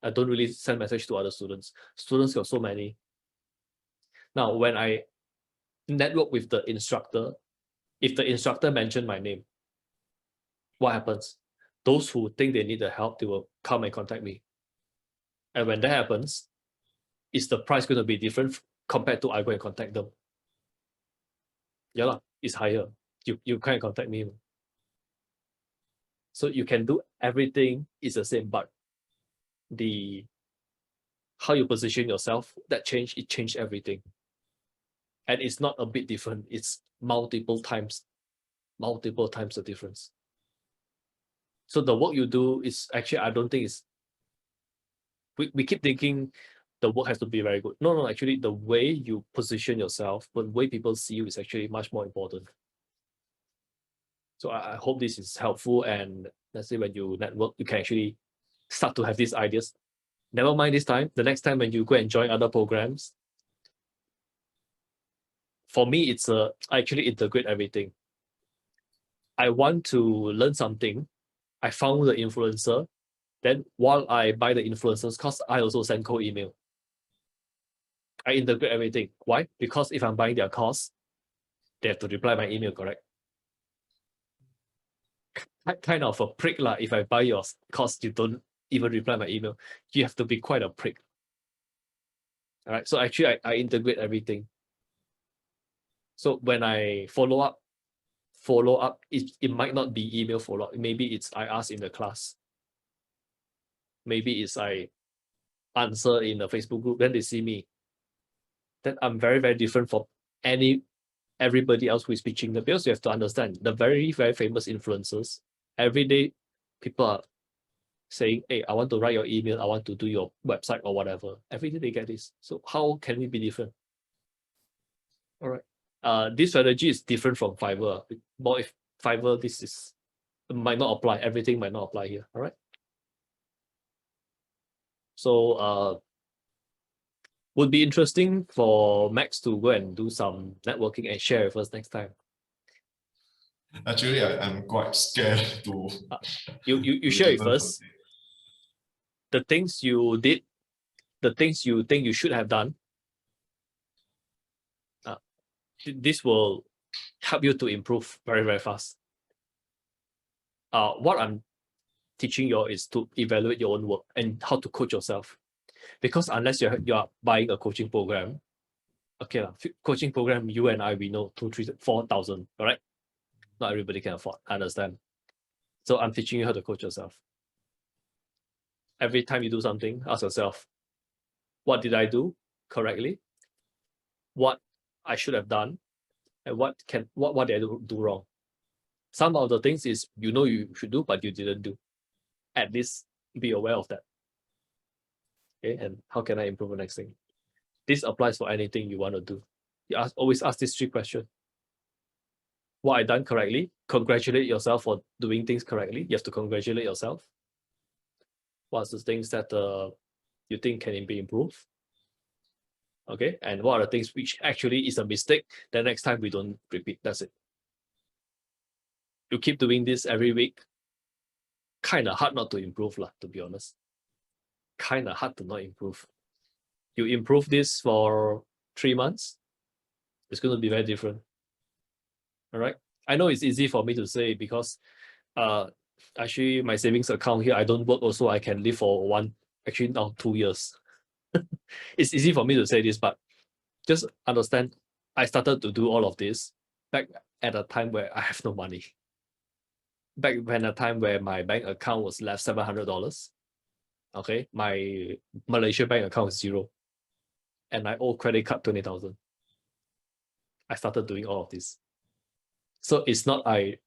don't really send message to other students. Students got so many. Now, when I network with the instructor, if the instructor mentioned my name, what happens? Those who think they need the help, they will come and contact me. And when that happens, is the price going to be different compared to I go and contact them? Yeah, it's higher. You can't contact me. So you can do everything is the same, but how you position yourself, it changed everything. And it's not a bit different, it's multiple times the difference. So the work you do is actually, I don't think it's, we keep thinking the work has to be very good. No, actually the way you position yourself, the way people see you is actually much more important. So I hope this is helpful, and let's say when you network, you can actually start to have these ideas. Never mind this time, the next time when you go and join other programs, for me, it's I actually integrate everything. I want to learn something. I found the influencer. Then while I buy the influencer's course, I also send cold email. I integrate everything. Why? Because if I'm buying their course, they have to reply my email, correct? Kind of a prick lah. If I buy your course, you don't even reply my email. You have to be quite a prick. All right. So actually, I integrate everything. So when I follow up, it might not be email follow up. Maybe it's I ask in the class. Maybe it's I answer in the Facebook group. Then they see me. Then I'm very, very different from everybody else who is pitching the bills. You have to understand the very, very famous influencers. Every day, people are saying, hey, I want to write your email, I want to do your website or whatever. Every day they get this. So how can we be different? All right. This strategy is different from Fiverr. But if Fiverr, this might not apply. Everything might not apply here. All right. So would be interesting for Max to go and do some networking and share with us next time. Actually, I'm quite scared to. You share with us the things you did, the things you think you should have done. This will help you to improve very, very fast. What I'm teaching you is to evaluate your own work and how to coach yourself. Because unless you're buying a coaching program, okay, coaching program, you and I, we know 2,000, 3,000, 4,000, all right? Not everybody can afford, I understand. So I'm teaching you how to coach yourself. Every time you do something, ask yourself, what did I do correctly? What I should have done? And what did I do wrong? Some of the things is you should do, but you didn't do. At least be aware of that. Okay, and how can I improve the next thing? This applies for anything you want to do. You always ask these 3 questions. What I done correctly? Congratulate yourself for doing things correctly. You have to congratulate yourself. What's the things that you think can be improved? Okay, and what are the things which actually is a mistake, then next time we don't repeat. That's it. You keep doing this every week, kind of hard not to improve lah, to be honest. Kind of hard to not improve. You improve this for 3 months, it's going to be very different. All right. I know it's easy for me to say because actually my savings account here, I don't work also, I can live for actually now 2 years. It's easy for me to say this, but just understand, I started to do all of this back at a time where I have no money. Back when a time where my bank account was left $700. Okay, my Malaysia bank account is 0. And I owe credit card 20,000. I started doing all of this. So it's not I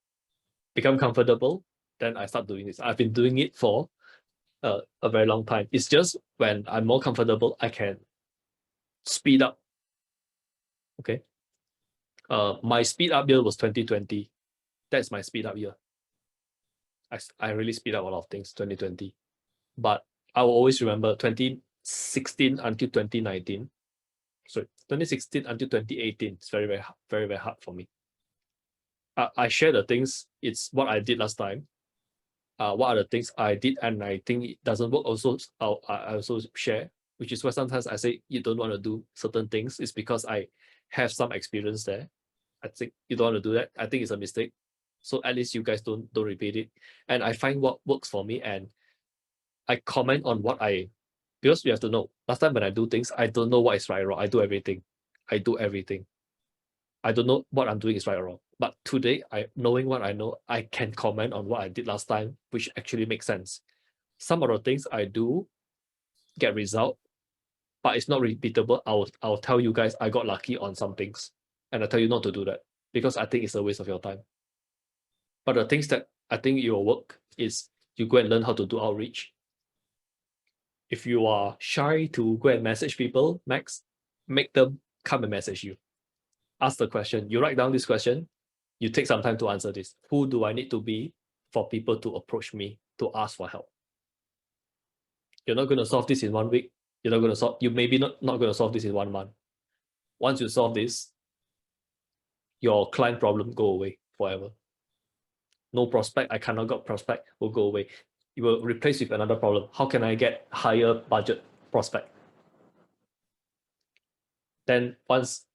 become comfortable, then I start doing this. I've been doing it for a very long time. It's just when I'm more comfortable, I can speed up. Okay. My speed up year was 2020. That's my speed up year. I really speed up a lot of things 2020. But I will always remember 2016 until 2019. Sorry, 2016 until 2018. It's very, very, very, very hard for me. I share the things, it's what I did last time. What are the things I did and I think it doesn't work also, I also share, which is why sometimes I say you don't want to do certain things. It's because I have some experience there. I think you don't want to do that. I think it's a mistake. So at least you guys don't repeat it. And I find what works for me and I comment on what because you have to know, last time when I do things, I don't know what is right or wrong. I do everything. I don't know what I'm doing is right or wrong. But today, knowing what I know, I can comment on what I did last time, which actually makes sense. Some of the things I do get result, but it's not repeatable. I'll tell you guys I got lucky on some things. And I tell you not to do that because I think it's a waste of your time. But the things that I think your work is you go and learn how to do outreach. If you are shy to go and message people, Max, make them come and message you. Ask the question. You write down this question. You take some time to answer this. Who do I need to be for people to approach me to ask for help? You're not going to solve this in 1 week. You're not going to solve. You maybe not going to solve this in 1 month. Once you solve this, your client problem go away forever. No prospect. I cannot get prospect will go away. You will replace with another problem. How can I get higher budget prospect? Then once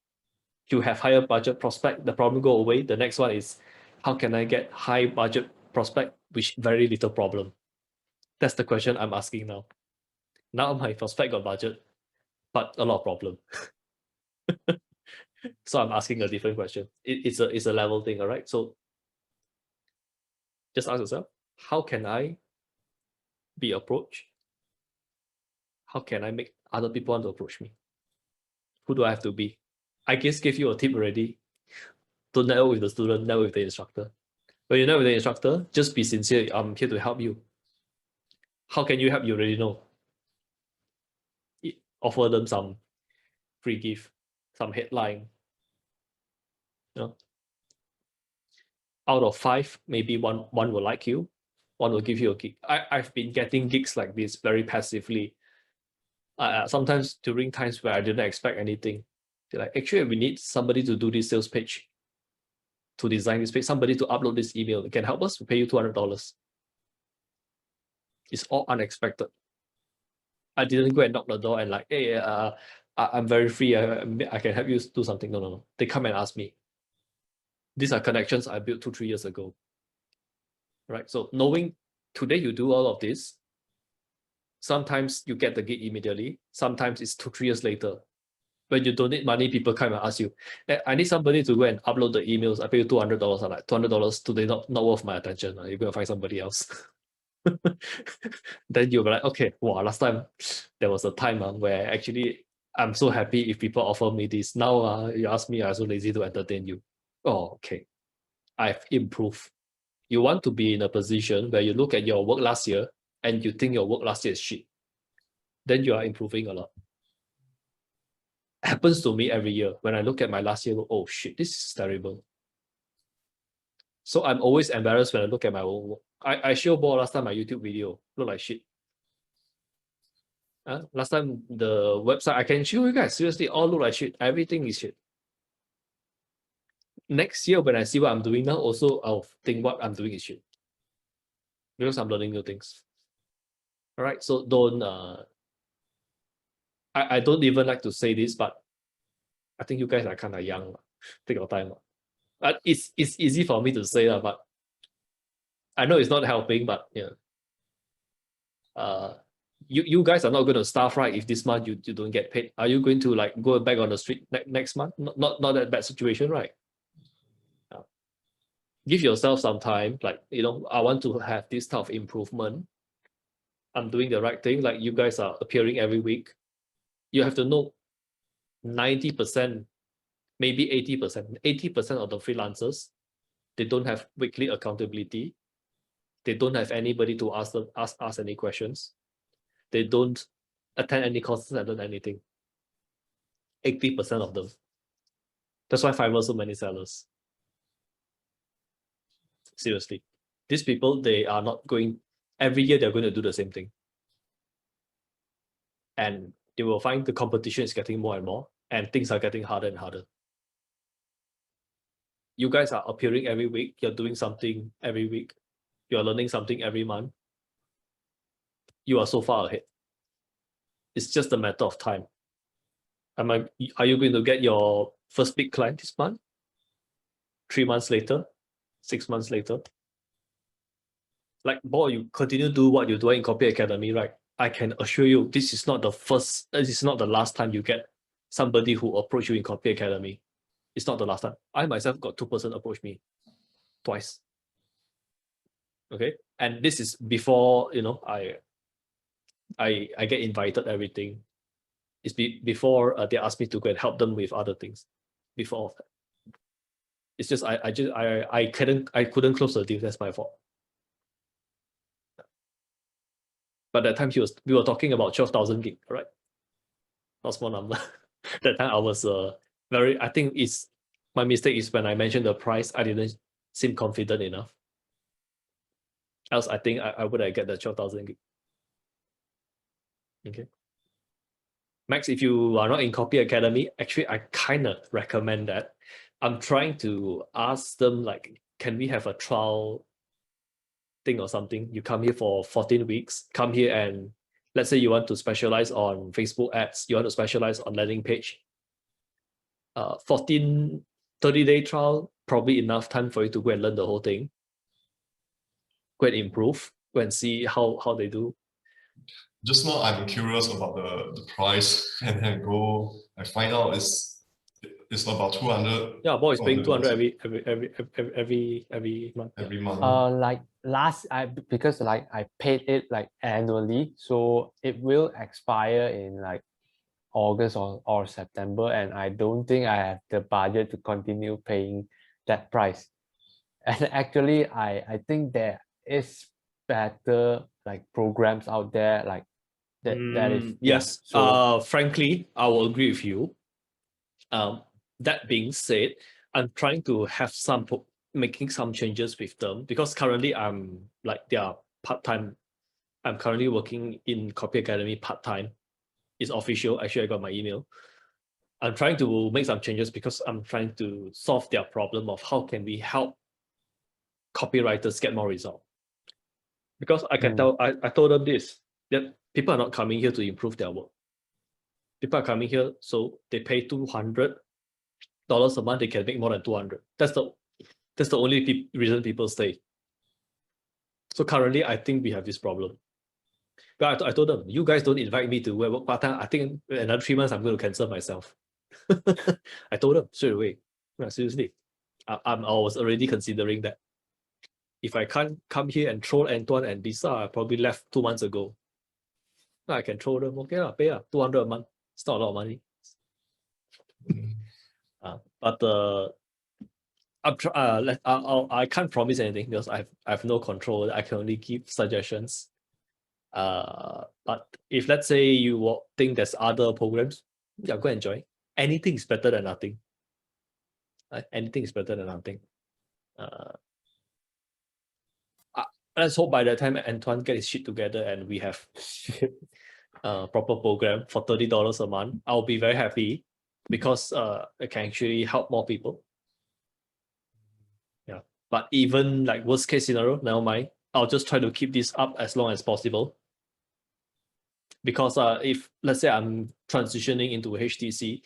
you have higher budget prospect, the problem go away. The next one is how can I get high budget prospect with very little problem? That's the question I'm asking now. Now my prospect got budget, but a lot of problem. So I'm asking a different question. It's a level thing, all right? So just ask yourself, how can I be approached? How can I make other people want to approach me? Who do I have to be? I guess gave you a tip already. Don't network with the student, network with the instructor. When you network with the instructor, just be sincere. I'm here to help you. How can you help? You already know. Offer them some free gift, some headline. You know, out of 5, maybe one will like you, one will give you a gig. I've been getting gigs like this very passively. Sometimes during times where I didn't expect anything, they're like, actually, we need somebody to do this sales page, to design this page, somebody to upload this email. You can help us, we pay you $200. It's all unexpected. I didn't go and knock the door and like, hey, I'm very free. I can help you do something. No. They come and ask me. These are connections I built 2-3 years ago. Right. So knowing today you do all of this, sometimes you get the gig immediately. Sometimes it's 2-3 years later. When you donate money, people come and ask you, hey, I need somebody to go and upload the emails. I pay you $200. I'm like, $200 today not worth my attention. You're going to find somebody else. Then you'll be like, okay, wow, last time there was a time where actually I'm so happy if people offer me this. Now you ask me, I'm so lazy to entertain you. Oh, okay. I've improved. You want to be in a position where you look at your work last year and you think your work last year is shit. Then you are improving a lot. Happens to me every year. When I look at my last year, oh shit, this is terrible. So I'm always embarrassed when I look at my own work. I showed last time my YouTube video, look like shit. Last time the website, I can show you guys, seriously, all look like shit. Everything is shit. Next year, when I see what I'm doing now, also I'll think what I'm doing is shit. Because I'm learning new things. All right, so don't, I don't even like to say this, but I think you guys are kind of young. Take your time. But it's easy for me to say, but I know it's not helping, but yeah. You guys are not going to starve, right? If this month you don't get paid, are you going to like go back on the street next month? Not that bad situation, right? Give yourself some time, like, I want to have this type of improvement. I'm doing the right thing. Like, you guys are appearing every week. You have to know 90%, maybe 80%. 80% of the freelancers, they don't have weekly accountability. They don't have anybody to ask any questions. They don't attend any courses and learn anything. 80% of them. That's why Fiverr so many sellers. Seriously. These people, they are not going, every year they're going to do the same thing. And they will find the competition is getting more and more, and things are getting harder and harder. You guys are appearing every week, you're doing something every week, you're learning something every month. You are so far ahead. It's just a matter of time. Are you going to get your first big client this month? 3 months later? 6 months later? Like, boy, you continue to do what you're doing in Copy Academy, right? I can assure you, this is not the last time you get somebody who approach you in Copy Academy. It's not the last time. I myself got 2 person approach me twice. Okay, and this is before I get invited everything. It's before they ask me to go and help them with other things. Before that, it's just I couldn't close the deal. That's my fault. But that time we were talking about 12,000 gig, right? Not small number. That time I was I think it's my mistake is when I mentioned the price, I didn't seem confident enough. Else I think I would have get the 12,000 gig. Okay. Max, if you are not in Copy Academy, actually I kind of recommend that. I'm trying to ask them, like, can we have a trial thing or something? You come here for 14 weeks, come here and let's say you want to specialize on Facebook ads, you want to specialize on landing page. 30-day trial, probably enough time for you to go and learn the whole thing. Go and improve, go and see how they do. Just now I'm curious about the price, and then I find out it's about 200. Yeah, boy, it's paying 200 $200 every month. every month. Like because like I paid it like annually, so it will expire in like August or September, and I don't think I have the budget to continue paying that price. And actually, I think there is better like programs out there like that is yes. So frankly, I will agree with you. That being said, I'm trying to have making some changes with them, because currently I'm like they are part-time. I'm currently working in Copy Academy part-time. It's official. Actually, I got my email. I'm trying to make some changes because I'm trying to solve their problem of how can we help copywriters get more result. Because I can tell, I told them this, that people are not coming here to improve their work. People are coming here, so they pay $200 a month, they can make more than 200. That's the only reason people stay. So currently, I think we have this problem. But I told them, you guys don't invite me to work part-time. I think in another 3 months, I'm going to cancel myself. I told them straight away. No, seriously, I was already considering that. If I can't come here and troll Antoine and Lisa, I probably left 2 months ago. Now I can troll them. Okay, pay 200 a month. It's not a lot of money. But I can't promise anything because I have no control. I can only give suggestions. But if let's say you think there's other programs, yeah, go enjoy. Anything is better than nothing. Anything is better than nothing. Let's hope by the time Antoine gets his shit together and we have proper program for $30 a month, I'll be very happy because it can actually help more people. Yeah. But even like worst case scenario, never mind. I'll just try to keep this up as long as possible. Because if let's say I'm transitioning into HTC,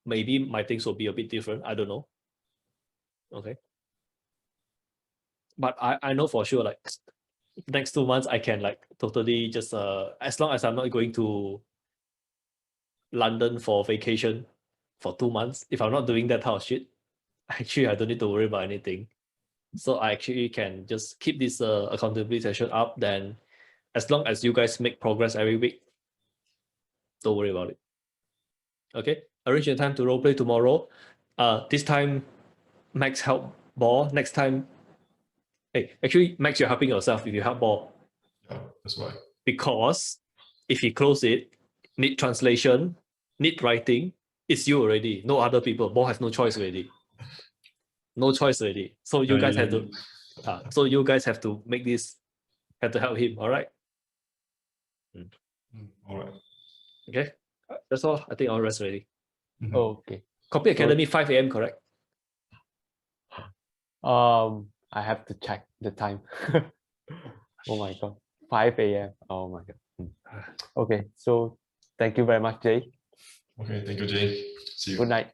maybe my things will be a bit different. I don't know. Okay. But I know for sure, like next 2 months I can like totally just as long as I'm not going to London for vacation for 2 months, if I'm not doing that type of shit, actually I don't need to worry about anything. So I actually can just keep this accountability session up. Then as long as you guys make progress every week, don't worry about it. Okay, arrange your time to roleplay tomorrow. This time Max help Ball. Next time, hey, actually Max, you're helping yourself if you help Ball. Yeah, that's why. Because if he close it, need translation, need writing, it's you already. No other people. Ball has no choice already. No choice already. So you guys have to. So you guys have to make this. Have to help him. All right. All right. Okay. That's all. I think I'll rest already. Okay. Copy Academy 5 a.m. correct? I have to check the time. Oh my god, 5 a.m. Oh my god. Okay, so thank you very much, Jay. Okay, thank you, Jay. See you. Good night.